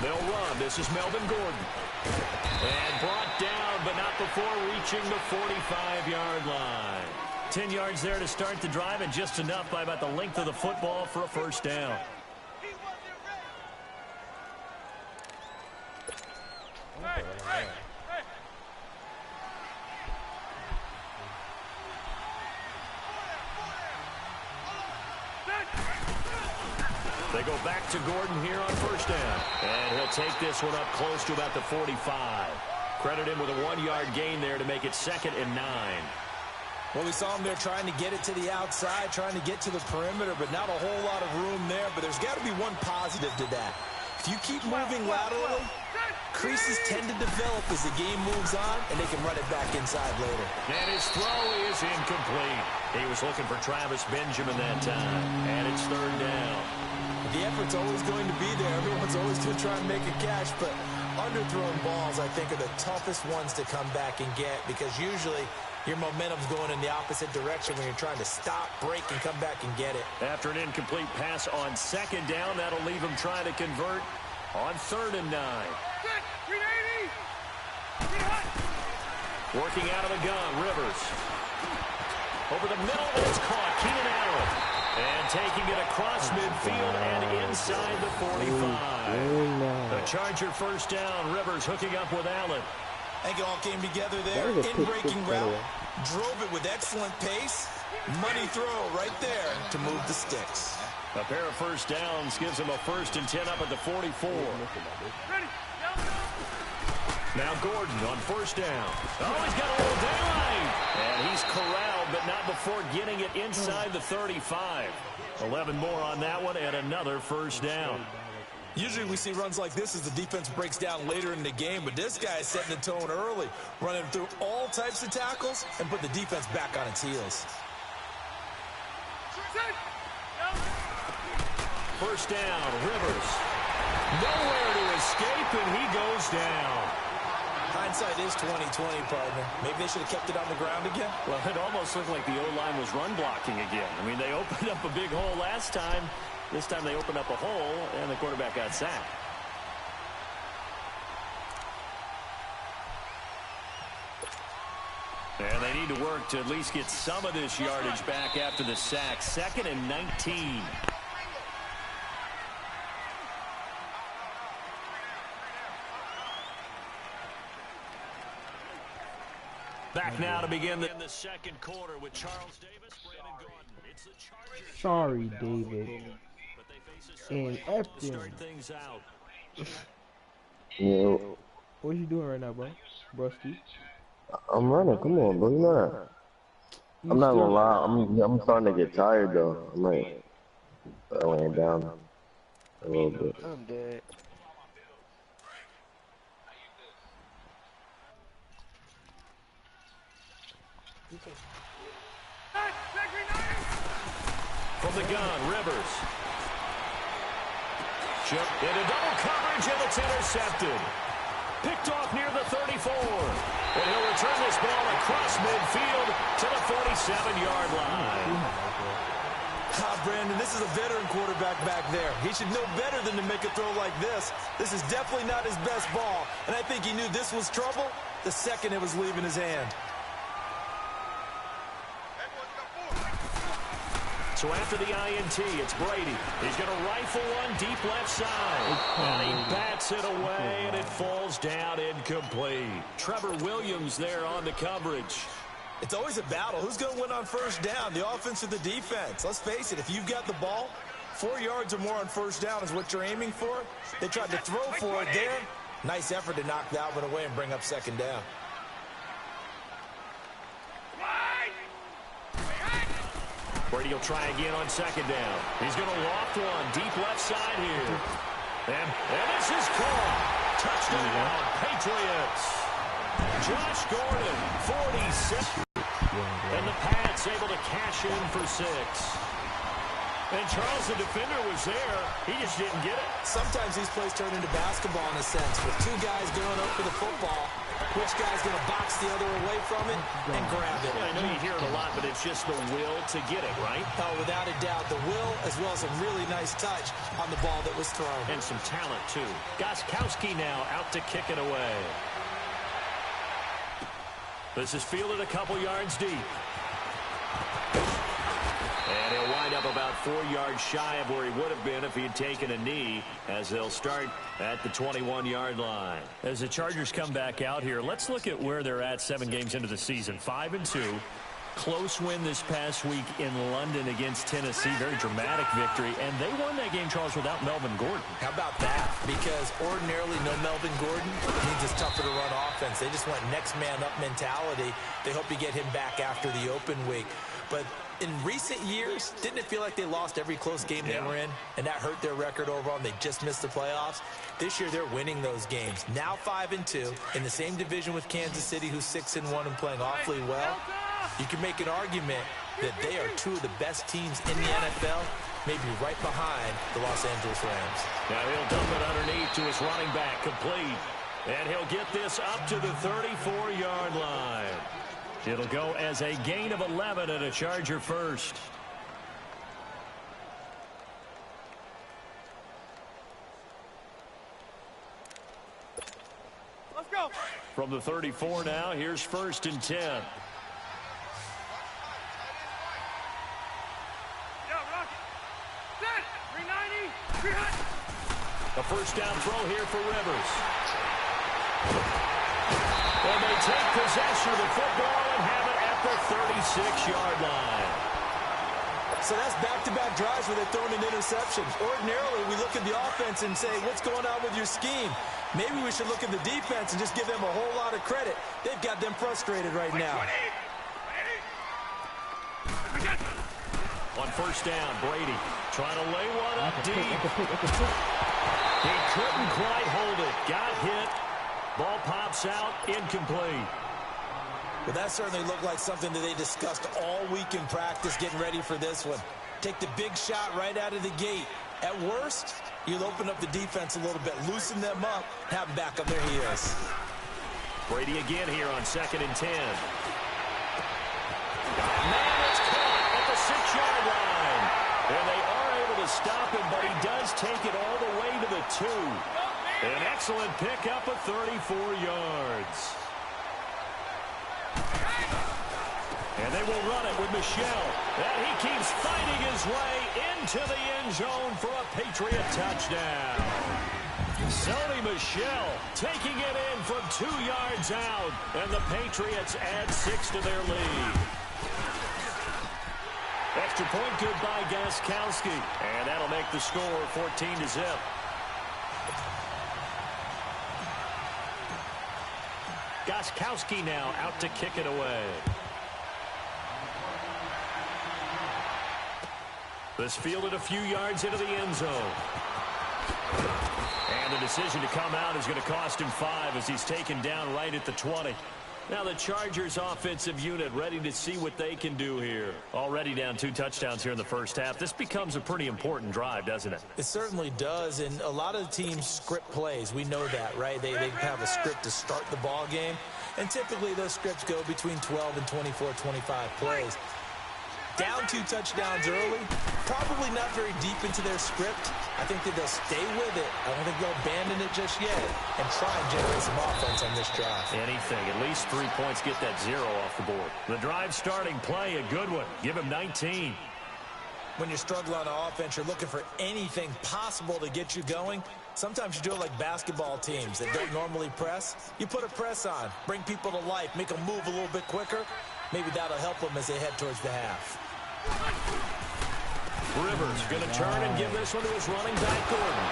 They'll run. This is Melvin Gordon. And brought down, but not before reaching the 45-yard line. 10 yards there to start the drive, and just enough by about the length of the football for a first down. They go back to Gordon here on first down. And he'll take this one up close to about the 45. Credit him with a 1-yard gain there to make it 2nd and 9. Well, we saw him there trying to get it to the outside, trying to get to the perimeter, but not a whole lot of room there. But there's got to be one positive to that. If you keep moving laterally, creases tend to develop as the game moves on, and they can run it back inside later. And his throw is incomplete. He was looking for Travis Benjamin that time, and it's 3rd down. The effort's always going to be there. Everyone's always going to try and make a catch, but underthrown balls, I think, are the toughest ones to come back and get because usually your momentum's going in the opposite direction when you're trying to stop, break, and come back and get it. After an incomplete pass on 2nd down, that'll leave him trying to convert on 3rd and 9. Working out of the gun, Rivers. Over the middle, and it's caught. Keenan Allen. And taking it across midfield and inside the 45. The Charger first down. Rivers hooking up with Allen. I think it all came together there. In-breaking route. Drove it with excellent pace. Money throw right there to move the sticks. A pair of first downs gives him a 1st and 10 up at the 44. Now Gordon on first down. Oh, he's got a little daylight. And he's corralled, but not before getting it inside the 35. 11 more on that one and another first down. Usually we see runs like this as the defense breaks down later in the game, but this guy is setting the tone early, running through all types of tackles and put the defense back on its heels. First down, Rivers. Nowhere to escape, and he goes down. Hindsight is 20/20, partner. Maybe they should have kept it on the ground again. Well, it almost looked like the O-line was run blocking again. I mean, they opened up a big hole last time. This time they opened up a hole, and the quarterback got sacked. And they need to work to at least get some of this yardage back after the sack. 2nd and 19. Back now to begin the second quarter with Charles Davis, Brandon Gordon. It's the Chargers. Sorry, David. And F start things out. Yo. What you doing right now, bro? Brusty? I'm running. Come on, bro. I'm not gonna lie. I'm starting to get tired though. I'm like laying down a little bit. I'm dead. From the gun, Rivers. Jump into double coverage, and it's intercepted. Picked off near the 34. And he'll return this ball across midfield to the 47-yard line. Brandon, this is a veteran quarterback back there. He should know better than to make a throw like this. This is definitely not his best ball. And I think he knew this was trouble the second it was leaving his hand. So after the INT, it's Brady. He's going to rifle one deep left side. And he bats it away, and it falls down incomplete. Trevor Williams there on the coverage. It's always a battle. Who's going to win on first down, the offense or the defense? Let's face it, if you've got the ball, 4 yards or more on first down is what you're aiming for. They tried to throw for it there. Nice effort to knock that one away and bring up second down. Brady will try again on second down. He's going to loft one deep left side here. And this is caught. Touchdown, Patriots. Josh Gordon, 46. And the Pats able to cash in for 6. And Charles, the defender, was there. He just didn't get it. Sometimes these plays turn into basketball in a sense. With 2 guys going up for the football, which guy's going to box the other away from it and grab it? Yeah, I know you hear it a lot, but it's just the will to get it, right? Oh, without a doubt. The will, as well as a really nice touch on the ball that was thrown. And some talent, too. Gostkowski now out to kick it away. This is fielded a couple yards deep. And he'll wind up about 4 yards shy of where he would have been if he had taken a knee, as they'll start at the 21-yard line. As the Chargers come back out here, let's look at where they're at 7 games into the season. 5-2. Close win this past week in London against Tennessee. Very dramatic victory. And they won that game, Charles, without Melvin Gordon. How about that? Because ordinarily no Melvin Gordon means it's tougher to run offense. They just went next man up mentality. They hope to get him back after the open week. But in recent years, didn't it feel like they lost every close game they were in? And that hurt their record overall, and they just missed the playoffs? This year, they're winning those games. Now 5-2 in the same division with Kansas City, who's 6-1 and playing awfully well. You can make an argument that they are 2 of the best teams in the NFL, maybe right behind the Los Angeles Rams. Now he'll dump it underneath to his running back, complete. And he'll get this up to the 34-yard line. It'll go as a gain of 11 and a Charger first. Let's go. From the 34 now, here's 1st and 10. A first down throw here for Rivers. And they take possession of the football and have it at the 36-yard line. So that's back-to-back drives where they're throwing an interception. Ordinarily, we look at the offense and say, what's going on with your scheme? Maybe we should look at the defense and just give them a whole lot of credit. They've got them frustrated right now. On first down, Brady trying to lay one up deep. He couldn't quite hold it. Got hit. Ball pops out. Incomplete. Well, that certainly looked like something that they discussed all week in practice getting ready for this one. Take the big shot right out of the gate. At worst, you'll open up the defense a little bit, loosen them up, have them back up. There he is. Brady again here on 2nd and 10. Man, it's caught at the 6-yard line. And they are able to stop him, but he does take it all the way to the 2. An excellent pickup of 34 yards. And they will run it with Michel. And he keeps fighting his way into the end zone for a Patriot touchdown. Sony Michel taking it in from 2 yards out. And the Patriots add 6 to their lead. Extra point good by Gostkowski. And that'll make the score 14-0. Gostkowski now out to kick it away. This fielded a few yards into the end zone. And the decision to come out is going to cost him 5 as he's taken down right at the 20. Now the Chargers offensive unit ready to see what they can do here. Already down 2 touchdowns here in the first half. This becomes a pretty important drive, doesn't it? It certainly does, and a lot of teams script plays. We know that, right? They have a script to start the ball game, and typically those scripts go between 12 and 24, 25 plays. Down 2 touchdowns early, probably not very deep into their script. I think that they'll stay with it. I don't think they'll abandon it just yet and try and generate some offense on this drive. Anything, at least 3 points, get that 0 off the board. The drive starting play, a good one. Give him 19. When you're struggling on offense, you're looking for anything possible to get you going. Sometimes you do it like basketball teams that don't normally press. You put a press on, bring people to life, make them move a little bit quicker. Maybe that'll help them as they head towards the half. Rivers going to turn and give this one to his running back, Gordon.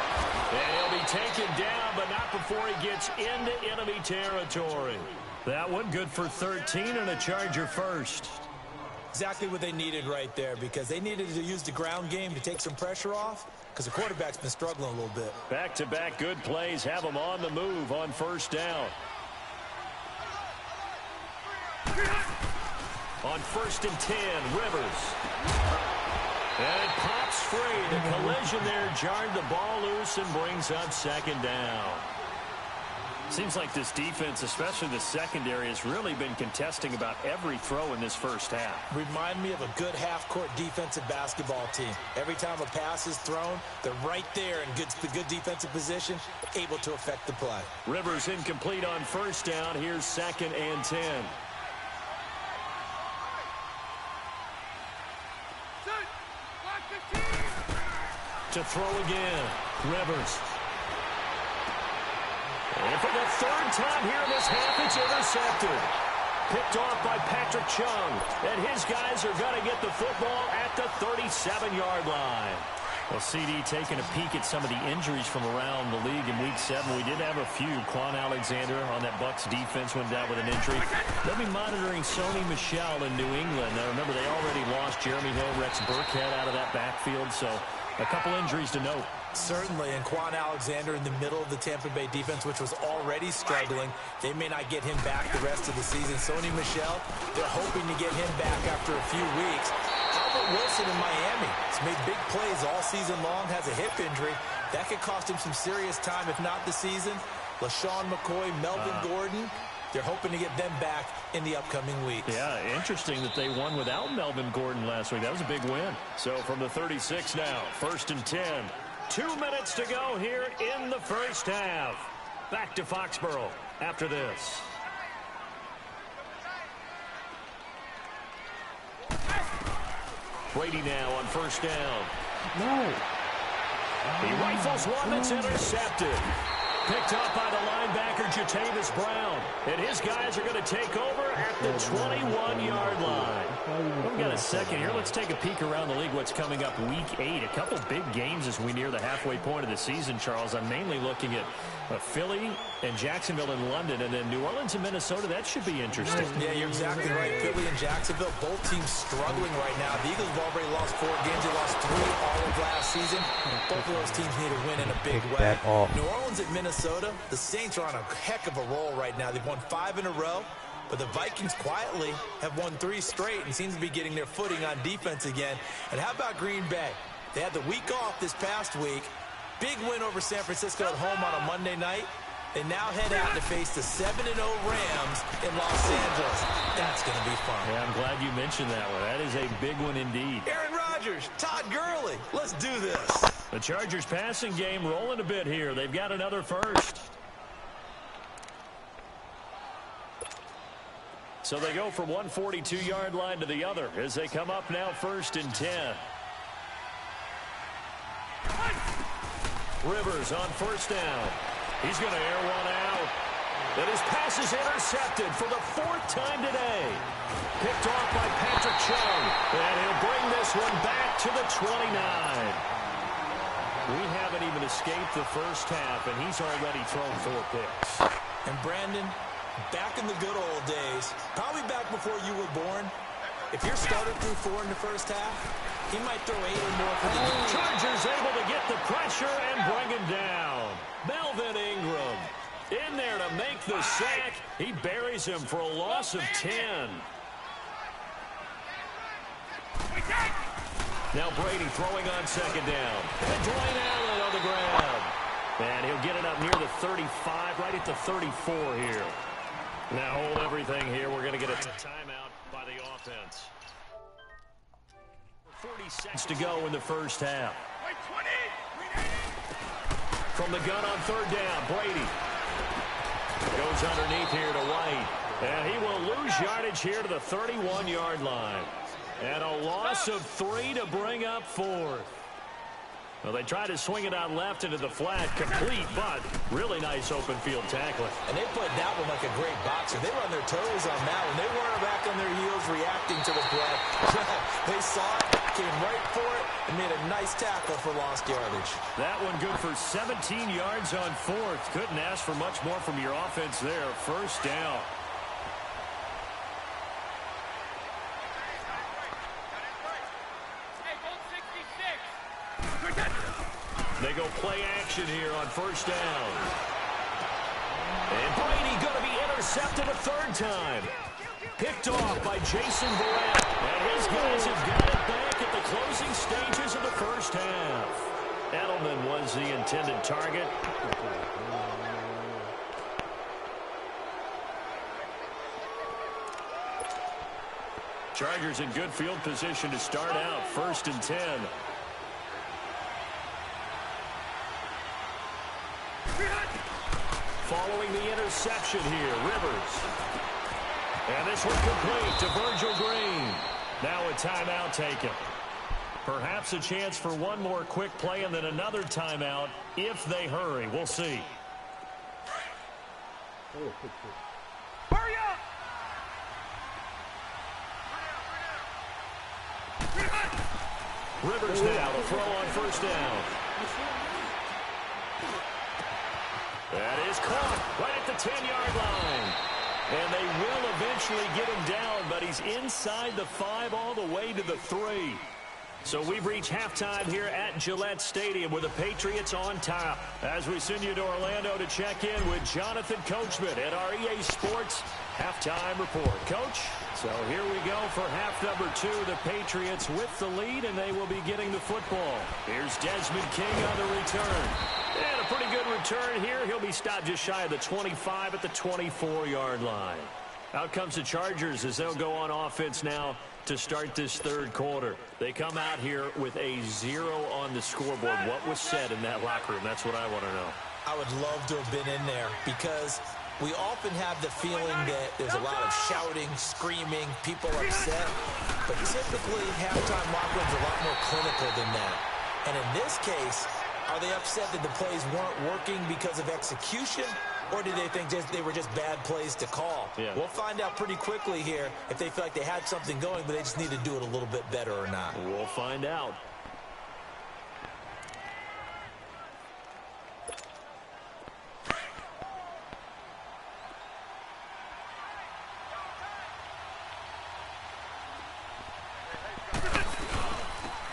And he'll be taken down, but not before he gets into enemy territory. That one good for 13 and a Charger first. Exactly what they needed right there, because they needed to use the ground game to take some pressure off, because the quarterback's been struggling a little bit. Back-to-back good plays have them on the move on first down. On 1st and 10, Rivers. And it pops free. The collision there jarred the ball loose and brings up 2nd down. Seems like this defense, especially the secondary, has really been contesting about every throw in this first half. Remind me of a good half-court defensive basketball team. Every time a pass is thrown, they're right there in good defensive position, able to affect the play. Rivers incomplete on 1st down. Here's 2nd and 10. To throw again, Rivers. And for the 3rd time here in this half, it's intercepted. Picked off by Patrick Chung. And his guys are going to get the football at the 37-yard line. Well, CD taking a peek at some of the injuries from around the league in Week 7. We did have a few. Quan Alexander on that Bucs defense went down with an injury. They'll be monitoring Sony Michel in New England. Now, remember, they already lost Jeremy Hill, Rex Burkhead out of that backfield, so a couple injuries to note. Certainly, and Quan Alexander in the middle of the Tampa Bay defense, which was already struggling. They may not get him back the rest of the season. Sony Michel, they're hoping to get him back after a few weeks. Albert Wilson in Miami has made big plays all season long, has a hip injury. That could cost him some serious time, if not the season. LaShawn McCoy, Melvin Gordon, they're hoping to get them back in the upcoming weeks. Yeah, interesting that they won without Melvin Gordon last week. That was a big win. So from the 36 now, 1st and 10. 2 minutes to go here in the first half. Back to Foxborough after this. Brady now on 1st down. No. He rifles one that's intercepted. Picked up by the linebacker, Jatavis Brown. And his guys are going to take over at the 21-yard line. We've got a second here. Let's take a peek around the league. What's coming up Week 8. A couple big games as we near the halfway point of the season, Charles. I'm mainly looking at Philly and Jacksonville in London, and then New Orleans and Minnesota. That should be interesting. Yeah, you're exactly right. Philly and Jacksonville, both teams struggling right now. The Eagles have already lost 4 games. They lost 3 all of last season. Both of those teams need to win in a big way. New Orleans at Minnesota, the Saints are on a heck of a roll right now. They've won 5 in a row. But the Vikings quietly have won 3 straight and seem to be getting their footing on defense again. And how about Green Bay? They had the week off this past week. Big win over San Francisco at home on a Monday night. They now head out to face the 7-0 Rams in Los Angeles. That's going to be fun. Yeah, I'm glad you mentioned that one. That is a big one indeed. Aaron Rodgers, Todd Gurley. Let's do this. The Chargers passing game rolling a bit here. They've got another first. So they go from one 42-yard line to the other as they come up now 1st and 10. Rivers on 1st down. He's going to air one out. And his pass is intercepted for the 4th time today. Picked off by Patrick Chung. And he'll bring this one back to the 29. We haven't even escaped the first half, and he's already thrown 4 picks. And Brandon, back in the good old days, probably back before you were born, if your starter threw 4 in the first half, he might throw 8 or more for the game. Chargers able to get the pressure and bring him down. Melvin Ingram in there to make the sack. He buries him for a loss of 10. Now Brady throwing on 2nd down. And Dwayne Allen on the ground. And he'll get it up near the 35, right at the 34 here. Now hold everything here. We're going to get a timeout by the offense. 40 seconds to go in the first half. From the gun on 3rd down, Brady goes underneath here to White. And he will lose yardage here to the 31-yard line. And a loss of 3 to bring up 4th. Well, they try to swing it out left into the flat, complete, but really nice open field tackling. And they played that one like a great boxer. They were on their toes on that one. They weren't back on their heels reacting to the play. They saw it, came right for it, and made a nice tackle for lost yardage. That one good for 17 yards on 4th. Couldn't ask for much more from your offense there. 1st down. They go play action here on 1st down. And Brady going to be intercepted a 3rd time. Picked off by Jason Verrett. And his guys have got it back at the closing stages of the first half. Edelman was the intended target. Chargers in good field position to start out. 1st and 10. Following the interception here, Rivers. And this one complete to Virgil Green. Now a timeout taken. Perhaps a chance for one more quick play and then another timeout if they hurry. We'll see. Hurry up! Rivers now to throw on 1st down. That is caught right at the 10-yard line. And they will eventually get him down, but he's inside the 5 all the way to the 3. So we've reached halftime here at Gillette Stadium with the Patriots on top. As we send you to Orlando to check in with Jonathan Coachman at our EA Sports Halftime Report. Coach, so here we go for half number 2. The Patriots with the lead, and they will be getting the football. Here's Desmond King on the return. And a pretty good return here. He'll be stopped just shy of the 25 at the 24-yard line. Out comes the Chargers as they'll go on offense now to start this 3rd quarter. They come out here with a 0 on the scoreboard. What was said in that locker room? That's what I want to know. I would love to have been in there because we often have the feeling that there's a lot of shouting, screaming, people upset. But typically, halftime locker rooms are a lot more clinical than that. And in this case, are they upset that the plays weren't working because of execution? Or do they think they were just bad plays to call? Yeah. We'll find out pretty quickly here if they feel like they had something going, but they just need to do it a little bit better or not. We'll find out.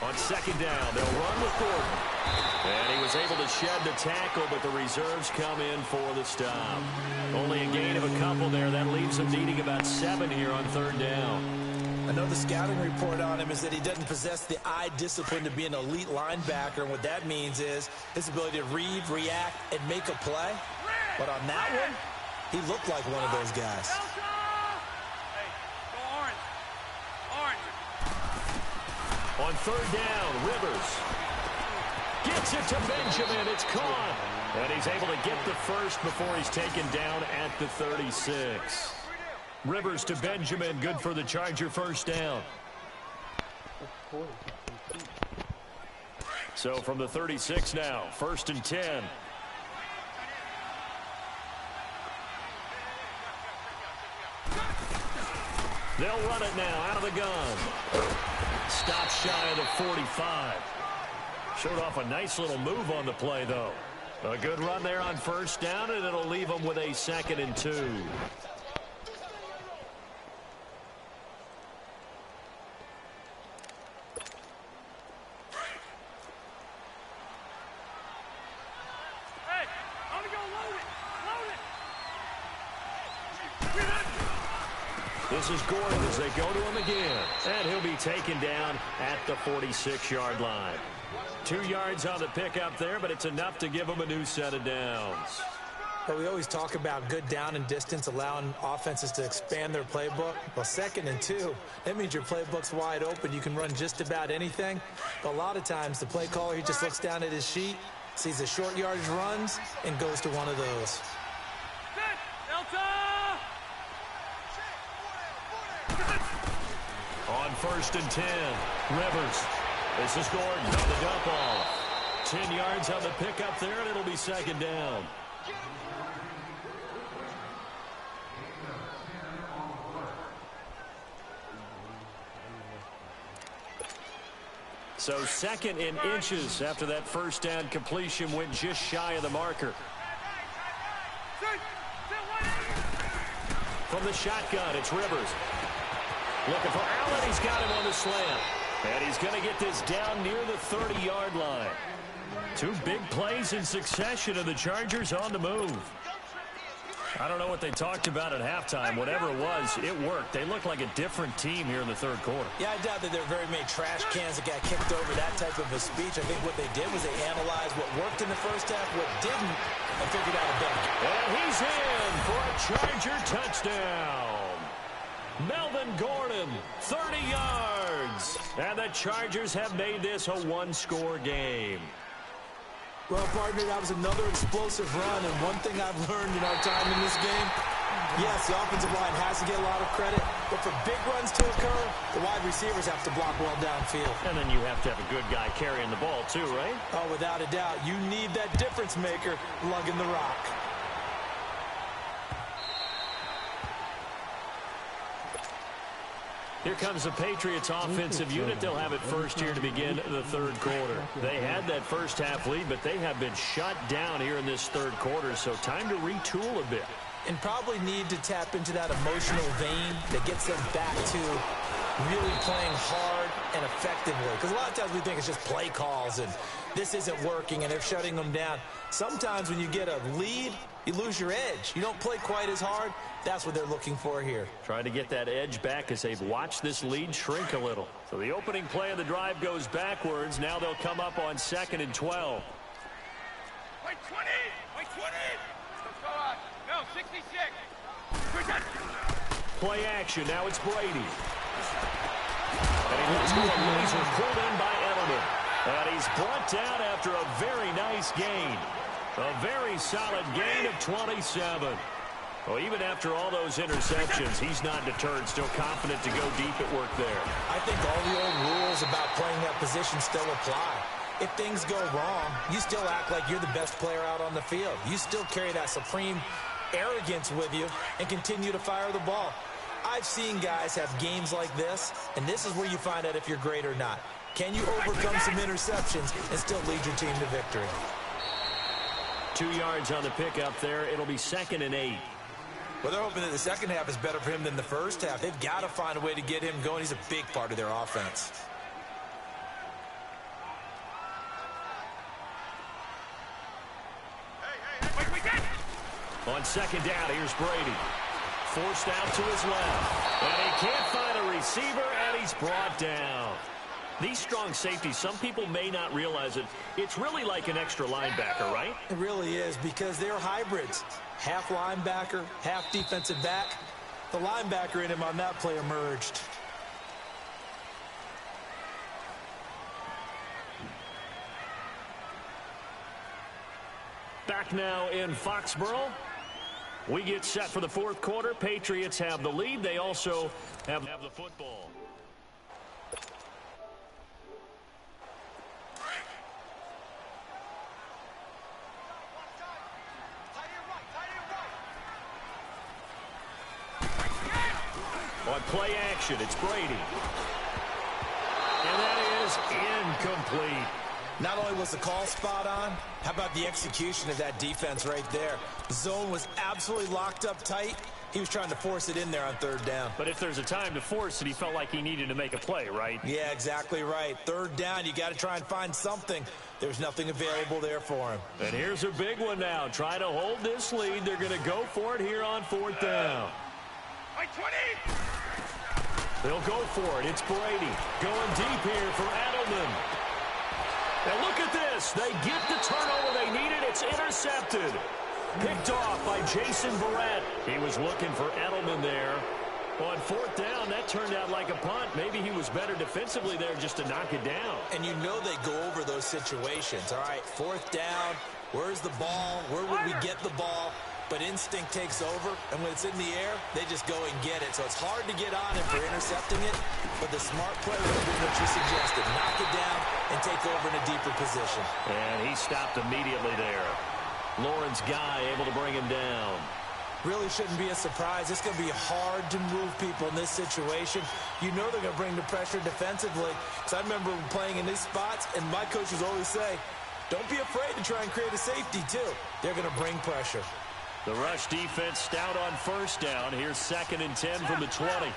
On 2nd down, they'll run with Gordon. And he was able to shed the tackle, but the reserves come in for the stop. Only a gain of a couple there. That leaves him needing about 7 here on 3rd down. I know the scouting report on him is that he doesn't possess the eye discipline to be an elite linebacker. And what that means is his ability to read, react, and make a play. But on that one, he looked like one of those guys. On 3rd down, Rivers gets it to Benjamin. It's caught. And he's able to get the first before he's taken down at the 36. Rivers to Benjamin. Good for the Charger 1st down. So from the 36 now, 1st and 10. They'll run it now out of the gun. Stop shy of the 45. Showed off a nice little move on the play, though. A good run there on 1st down, and it'll leave them with a 2nd and 2. Hey, I'm gonna go load it. This is Gordon as they go to him again. And he'll be taken down at the 46-yard line. 2 yards on the pickup there, but it's enough to give him a new set of downs. But we always talk about good down and distance, allowing offenses to expand their playbook. Well, 2nd and 2, that means your playbook's wide open. You can run just about anything. But a lot of times, the play caller, he just looks down at his sheet, sees the short yardage runs, and goes to one of those. On 1st and 10, Rivers. This is Gordon on the dump off. 10 yards on the pickup there, and it'll be 2nd down. So 2nd in inches after that 1st down completion went just shy of the marker. From the shotgun, it's Rivers. Looking for Allen. He's got him on the slant. And he's going to get this down near the 30-yard line. 2 big plays in succession of the Chargers on the move. I don't know what they talked about at halftime. Whatever it was, it worked. They looked like a different team here in the third quarter. Yeah, I doubt that there are very many trash cans that got kicked over that type of a speech. I think what they did was they analyzed what worked in the first half, what didn't, and figured out a better. And he's in for a Charger touchdown. Melvin Gordon, 30 yards. And the Chargers have made this a one-score game. Well, partner, that was another explosive run, and one thing I've learned in our time in this game, yes, the offensive line has to get a lot of credit, but for big runs to occur, the wide receivers have to block well downfield. And then you have to have a good guy carrying the ball too, right? Oh, without a doubt. You need that difference maker lugging the rock. Here comes the Patriots offensive unit. They'll have it first here to begin the third quarter. They had that first half lead, but they have been shut down here in this third quarter, so time to retool a bit. And probably need to tap into that emotional vein that gets them back to really playing hard and effectively. Because a lot of times we think it's just play calls and this isn't working and they're shutting them down. Sometimes when you get a lead, you lose your edge. You don't play quite as hard. That's what they're looking for here. Trying to get that edge back as they've watched this lead shrink a little. So the opening play of the drive goes backwards. Now they'll come up on 2nd and 12. Wait, 20! Wait, 20! Let's go out. No, 66. Play action. Now it's Brady. And he looks for a laser pulled in by Edelman. And he's brought down after a very nice gain. A very solid gain of 27. Well, even after all those interceptions, he's not deterred, still confident to go deep at work there. I think all the old rules about playing that position still apply. If things go wrong, you still act like you're the best player out on the field. You still carry that supreme arrogance with you and continue to fire the ball. I've seen guys have games like this, and this is where you find out if you're great or not. Can you overcome some interceptions and still lead your team to victory? 2 yards on the pickup there. It'll be 2nd and 8. Well, they're hoping that the second half is better for him than the first half. They've got to find a way to get him going. He's a big part of their offense. On 2nd down, here's Brady. Forced out to his left. And he can't find a receiver, and he's brought down. These strong safeties, some people may not realize it. It's really like an extra linebacker, right? It really is, because they're hybrids. Half linebacker, half defensive back. The linebacker in him on that play emerged. Back now in Foxborough. We get set for the fourth quarter. Patriots have the lead. They also have the football. On play action, it's Brady. And that is incomplete. Not only was the call spot on, how about the execution of that defense right there? The zone was absolutely locked up tight. He was trying to force it in there on 3rd down. But if there's a time to force it, he felt like he needed to make a play, right? Yeah, exactly right. 3rd down, you got to try and find something. There's nothing available there for him. And here's a big one now. Trying to hold this lead. They're going to go for it here on 4th down. 20! They'll go for it. It's Brady going deep here for Edelman. And look at this. They get the turnover they needed. It's intercepted. Picked off by Jason Verrett. He was looking for Edelman there. On 4th down, that turned out like a punt. Maybe he was better defensively there just to knock it down. And you know they go over those situations. All right, 4th down. Where's the ball? Where would we get the ball? But instinct takes over, and when it's in the air, they just go and get it. So it's hard to get on him for intercepting it, but the smart play would have been what you suggested. Knock it down and take over in a deeper position. And he stopped immediately there. Lawrence Guy able to bring him down. Really shouldn't be a surprise. It's going to be hard to move people in this situation. You know they're going to bring the pressure defensively. So I remember playing in these spots, and my coaches always say, don't be afraid to try and create a safety, too. They're going to bring pressure. The rush defense stout on 1st down. Here's 2nd and 10 from the 20.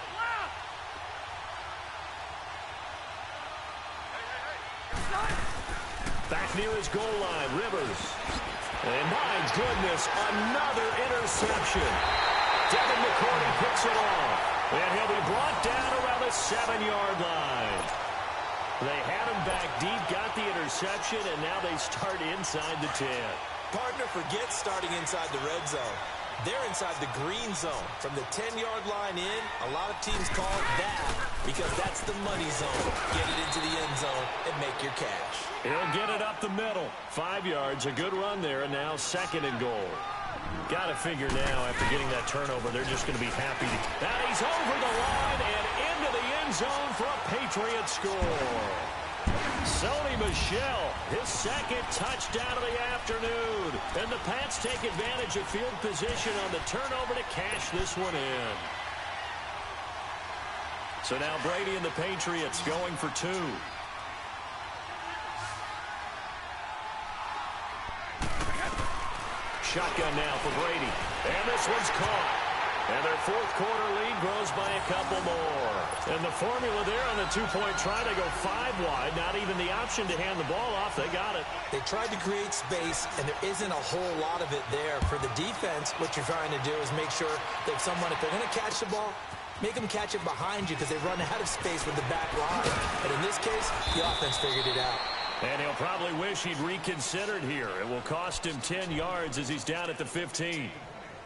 Back near his goal line, Rivers. And my goodness, another interception. Devin McCourty picks it off. And he'll be brought down around the 7-yard line. They had him back deep, got the interception, and now they start inside the 10. Partner, forget starting inside the red zone. They're inside the green zone. From the 10-yard line in, a lot of teams call it that because that's the money zone. Get it into the end zone and make your cash. He'll get it up the middle. 5 yards, a good run there, and now 2nd and goal. Got to figure now, after getting that turnover, they're just going to be happy. And he's over the line and into the end zone for a Patriot score. Sony Michel, his 2nd touchdown of the afternoon. And the Pats take advantage of field position on the turnover to cash this one in. So now Brady and the Patriots going for 2. Shotgun now for Brady. And this one's caught. And their 4th quarter lead grows by a couple more. And the formula there on the 2-point try, they go 5 wide. Not even the option to hand the ball off. They got it. They tried to create space, and there isn't a whole lot of it there. For the defense, what you're trying to do is make sure that if they're going to catch the ball, make them catch it behind you because they run out of space with the back line. And in this case, the offense figured it out. And he'll probably wish he'd reconsidered here. It will cost him 10 yards as he's down at the 15.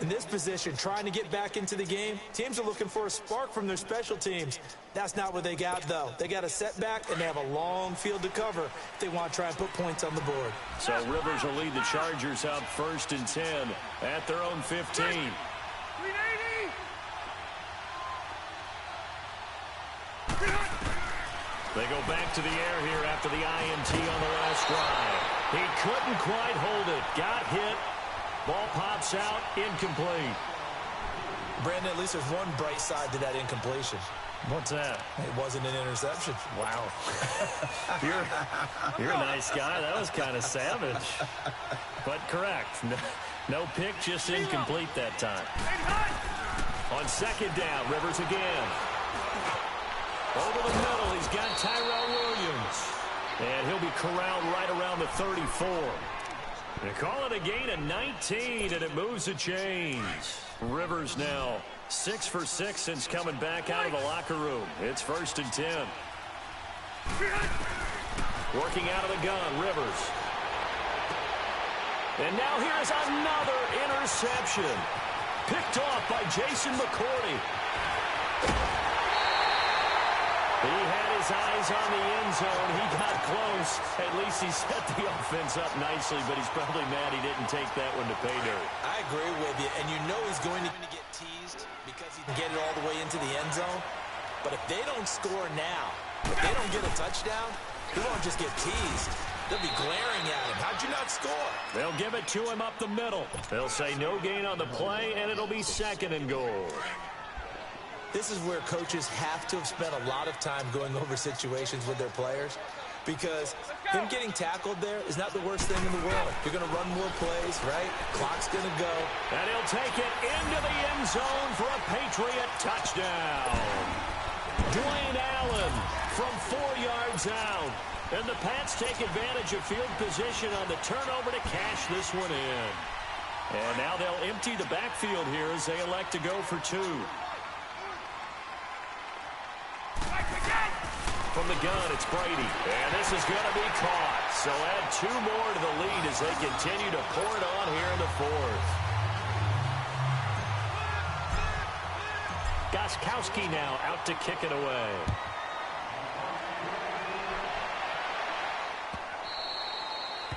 In this position, trying to get back into the game, teams are looking for a spark from their special teams. That's not what they got, though. They got a setback, and they have a long field to cover if they want to try and put points on the board. So Rivers will lead the Chargers out 1st and 10 at their own 15. They go back to the air here after the INT on the last drive. He couldn't quite hold it. Got hit. Ball pops out, incomplete. Brandon, at least there's one bright side to that incompletion. What's that? It wasn't an interception. Wow. You're a nice guy. That was kind of savage. But correct. No pick, just incomplete that time. On 2nd down, Rivers again. Over the middle, he's got Tyrell Williams. And he'll be corralled right around the 34. They call it a gain of 19, and it moves the chains. Rivers now 6 for 6 since coming back out of the locker room. It's 1st and 10. Working out of the gun, Rivers. And now here's another interception. Picked off by Jason McCourty. He had his eyes on the end zone. He got close. At least he set the offense up nicely, but he's probably mad he didn't take that one to pay dirt. I agree with you, and you know he's going to get teased because he can get it all the way into the end zone. But if they don't score now, if they don't get a touchdown, he won't just get teased. They'll be glaring at him. How'd you not score? They'll give it to him up the middle. They'll say no gain on the play, and it'll be 2nd and goal. This is where coaches have to have spent a lot of time going over situations with their players because him getting tackled there is not the worst thing in the world. You're going to run more plays, right? Clock's going to go. And he'll take it into the end zone for a Patriot touchdown. Dwayne Allen from 4 yards out. And the Pats take advantage of field position on the turnover to cash this one in. And now they'll empty the backfield here as they elect to go for 2. From the gun, it's Brady. And this is going to be caught. So add 2 more to the lead as they continue to pour it on here in the 4th. Gostkowski now out to kick it away.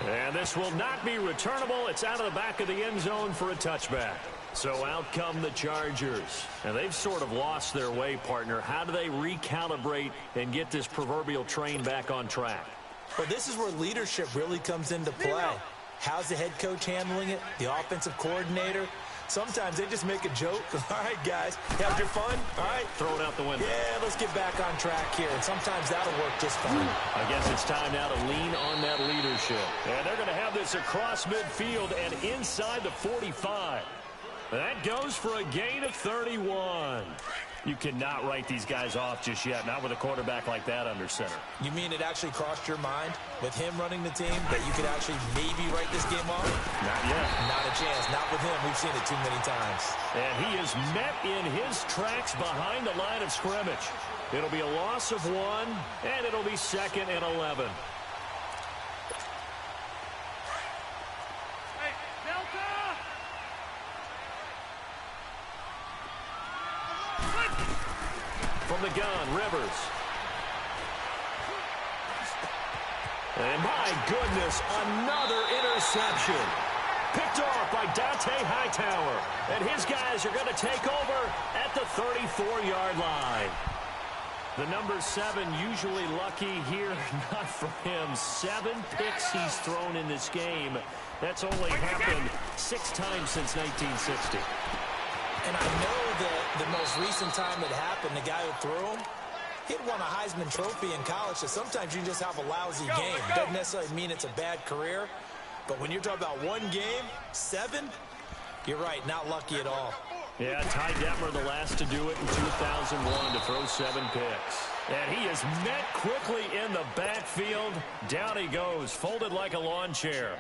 And this will not be returnable. It's out of the back of the end zone for a touchback. So out come the Chargers. And they've sort of lost their way, partner. How do they recalibrate and get this proverbial train back on track? Well, this is where leadership really comes into play. How's the head coach handling it? The offensive coordinator? Sometimes they just make a joke. All right, guys, have your fun. All right. Throw it out the window. Yeah, let's get back on track here. And sometimes that'll work just fine. I guess it's time now to lean on that leadership. And they're going to have this across midfield and inside the 45. That goes for a gain of 31. You cannot write these guys off just yet, not with a quarterback like that under center. You mean it actually crossed your mind with him running the team that you could actually maybe write this game off? Not yet. Not a chance. Not with him. We've seen it too many times. And he is met in his tracks behind the line of scrimmage. It'll be a loss of 1, and it'll be 2nd and 11. From the gun, Rivers. And my goodness, another interception. Picked off by Dante Hightower. And his guys are going to take over at the 34-yard line. The number 7 usually lucky here, not for him. 7 picks he's thrown in this game. That's only happened 6 times since 1960. And I know that the most recent time it happened, the guy who threw him, he'd won a Heisman Trophy in college, so sometimes you just have a lousy game. It doesn't necessarily mean it's a bad career, but when you're talking about 1 game, 7, you're right, not lucky at all. Yeah, Ty Detmer, the last to do it in 2001 to throw 7 picks. And he is met quickly in the backfield. Down he goes, folded like a lawn chair.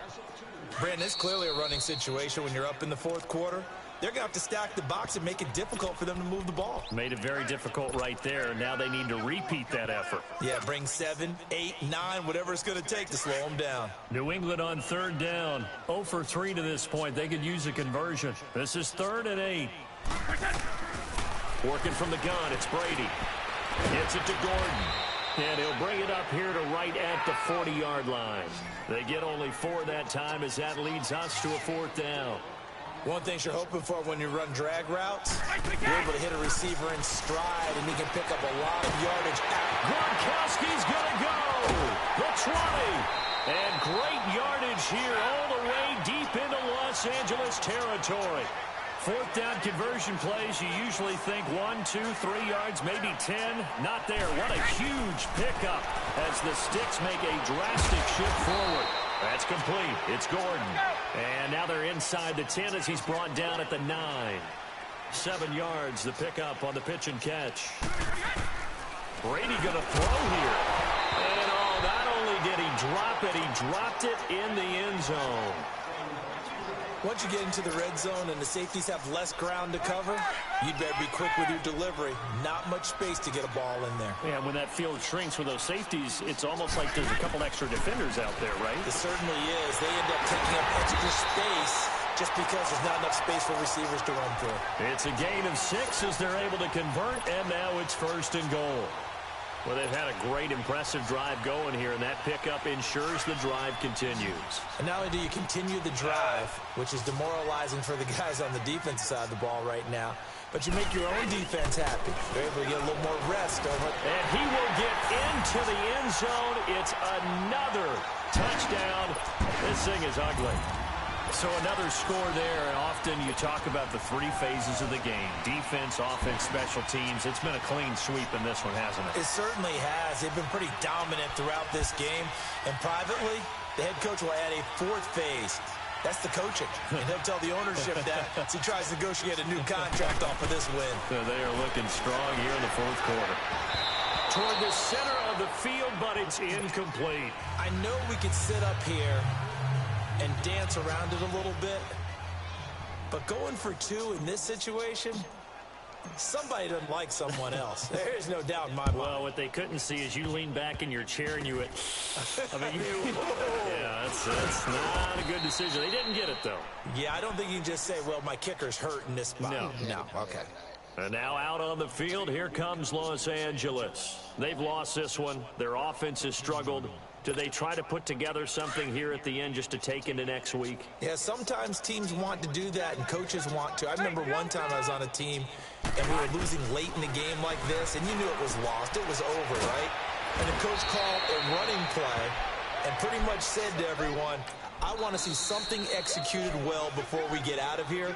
Brandon, it's clearly a running situation when you're up in the 4th quarter. They're going to have to stack the box and make it difficult for them to move the ball. Made it very difficult right there. Now they need to repeat that effort. Yeah, bring 7, 8, 9, whatever it's going to take to slow them down. New England on 3rd down. 0 for 3 to this point. They could use a conversion. This is 3rd and 8. Working from the gun, it's Brady. Gets it to Gordon. And he'll bring it up here to right at the 40-yard line. They get only 4 that time as that leads us to a 4th down. One thing you're hoping for when you run drag routes, you're able to hit a receiver in stride, and he can pick up a lot of yardage. Gronkowski's going to go. The 20. And great yardage here all the way deep into Los Angeles territory. 4th down conversion plays, you usually think 1, 2, 3 yards, maybe 10. Not there. What a huge pickup as the Sticks make a drastic shift forward. That's complete. It's Gordon. And now they're inside the 10 as he's brought down at the 9. 7 yards, the pickup on the pitch and catch. Brady going to throw here. And not only did he drop it, he dropped it in the end zone. Once you get into the red zone and the safeties have less ground to cover, you'd better be quick with your delivery. Not much space to get a ball in there. Yeah, when that field shrinks with those safeties, it's almost like there's a couple extra defenders out there, right? It certainly is. They end up taking up extra space just because there's not enough space for receivers to run through. It's a gain of 6 as they're able to convert, and now it's 1st and goal. Well, they've had a great, impressive drive going here, and that pickup ensures the drive continues. And not only do you continue the drive, which is demoralizing for the guys on the defensive side of the ball right now, but you make your own defense happy. They're able to get a little more rest over it. And he will get into the end zone. It's another touchdown. This thing is ugly. So another score there, and often you talk about the 3 phases of the game. Defense, offense, special teams. It's been a clean sweep in this one, hasn't it? It certainly has. They've been pretty dominant throughout this game. And privately, the head coach will add a 4th phase. That's the coaching. And he'll tell the ownership that as he tries to negotiate a new contract off of this win. So they are looking strong here in the 4th quarter. Toward the center of the field, but it's incomplete. I know we could sit up here and dance around it a little bit, but going for 2 in this situation, somebody doesn't like someone else. There's no doubt in my mind. Well, what they couldn't see is you lean back in your chair and you went, yeah, that's not a good decision. They didn't get it, though. Yeah, I don't think you can just say, well, my kicker's hurt in this spot. No, okay. And now out on the field, here comes Los Angeles. They've lost this one. Their offense has struggled. Do they try to put together something here at the end just to take into next week? Yeah, sometimes teams want to do that and coaches want to. I remember one time I was on a team and we were losing late in the game like this, and you knew it was lost. It was over, right? And the coach called a running play and pretty much said to everyone, I want to see something executed well before we get out of here.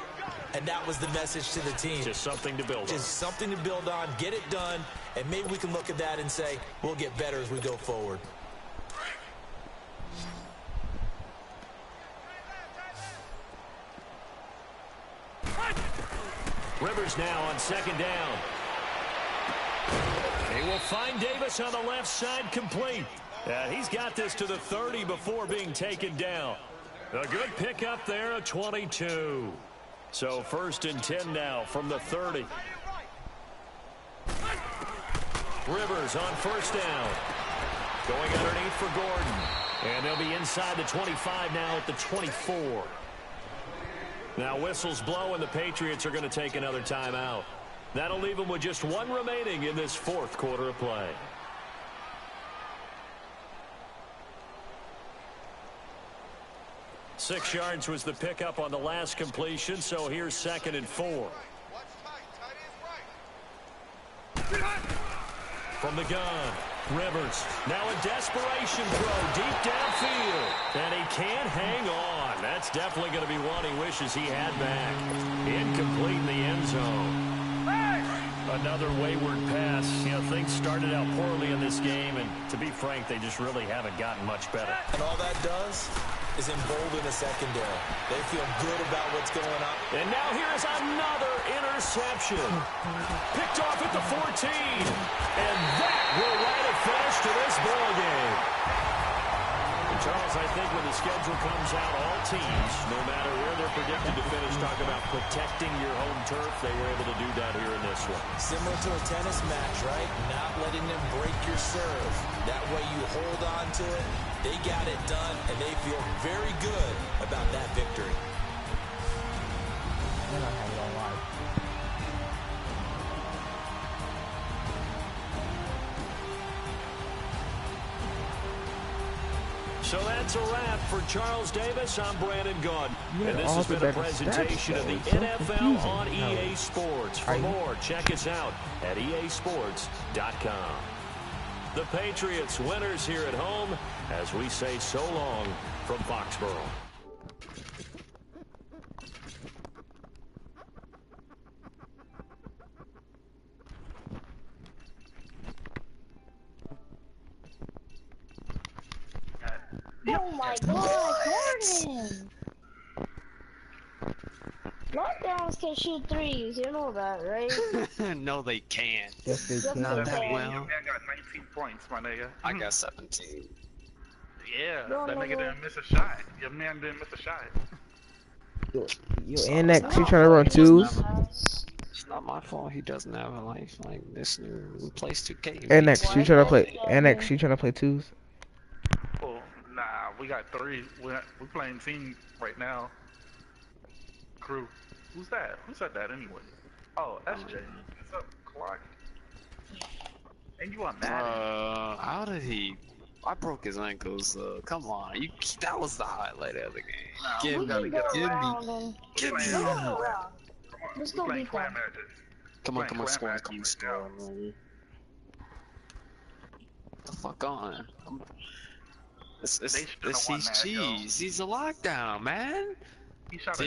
And that was the message to the team. Just something to build on. Just something to build on, get it done, and maybe we can look at that and say, we'll get better as we go forward. Rivers now on 2nd down. He will find Davis on the left side, complete. He's got this to the 30 before being taken down. A good pickup there, a 22. So 1st and 10 now from the 30. Rivers on 1st down. Going underneath for Gordon. And they'll be inside the 25 now at the 24. Now whistles blow and the Patriots are going to take another timeout. That'll leave them with just 1 remaining in this 4th quarter of play. Six yards was the pickup on the last completion, so here's 2nd and 4. From the gun, Rivers. Now a desperation throw deep downfield. And he can't hang on. That's definitely going to be one he wishes he had back. Incomplete in the end zone. Another wayward pass. You know, things started out poorly in this game, and to be frank, they just really haven't gotten much better. And all that does is embolden the secondary. They feel good about what's going on. And now here is another interception. Picked off at the 14. And that will write a finish to this ball game. And Charles, I think when the schedule comes out, all teams, no matter where they're predicted to finish, talk about protecting your home turf. They were able to do that here in this one. Similar to a tennis match, right? Not letting them break your serve. That way you hold on to it. They got it done, and they feel very good about that victory. So that's a wrap for Charles Davis. I'm Brandon Gaudin. And this has been a presentation of the NFL on EA Sports. For more, check us out at easports.com. The Patriots winners here at home as we say so long from Foxborough. Oh my God, Gordon! Lockdowns can shoot threes, you know that, right? No, they can't. Yes, they can. Not that Your well. man got 19 points, my nigga. I got 17. Yeah, No, that no, nigga no. didn't miss a shot. Your man didn't miss a shot. Yo, Annex, you trying to run twos? It's not my fault. He doesn't have a life like this new plays 2K. Annex, you trying to play? Annex, you trying to play twos? Well, nah, we got 3. We're playing team right now. Crew. Who's that? Who said that anyway? Oh, SJ. What's up, Clark? And you on that? How did he? I broke his ankles. Come on, that was the highlight of the game. Nah, Give we gotta me, get give around. me, give me. Come on, Let's we go playing beat clan them. matches. Come on, Playing clan score, matches come right score. now. Man. The fuck on. It's They should've won he's that, yo. cheese. He's a lockdown, man. He shot a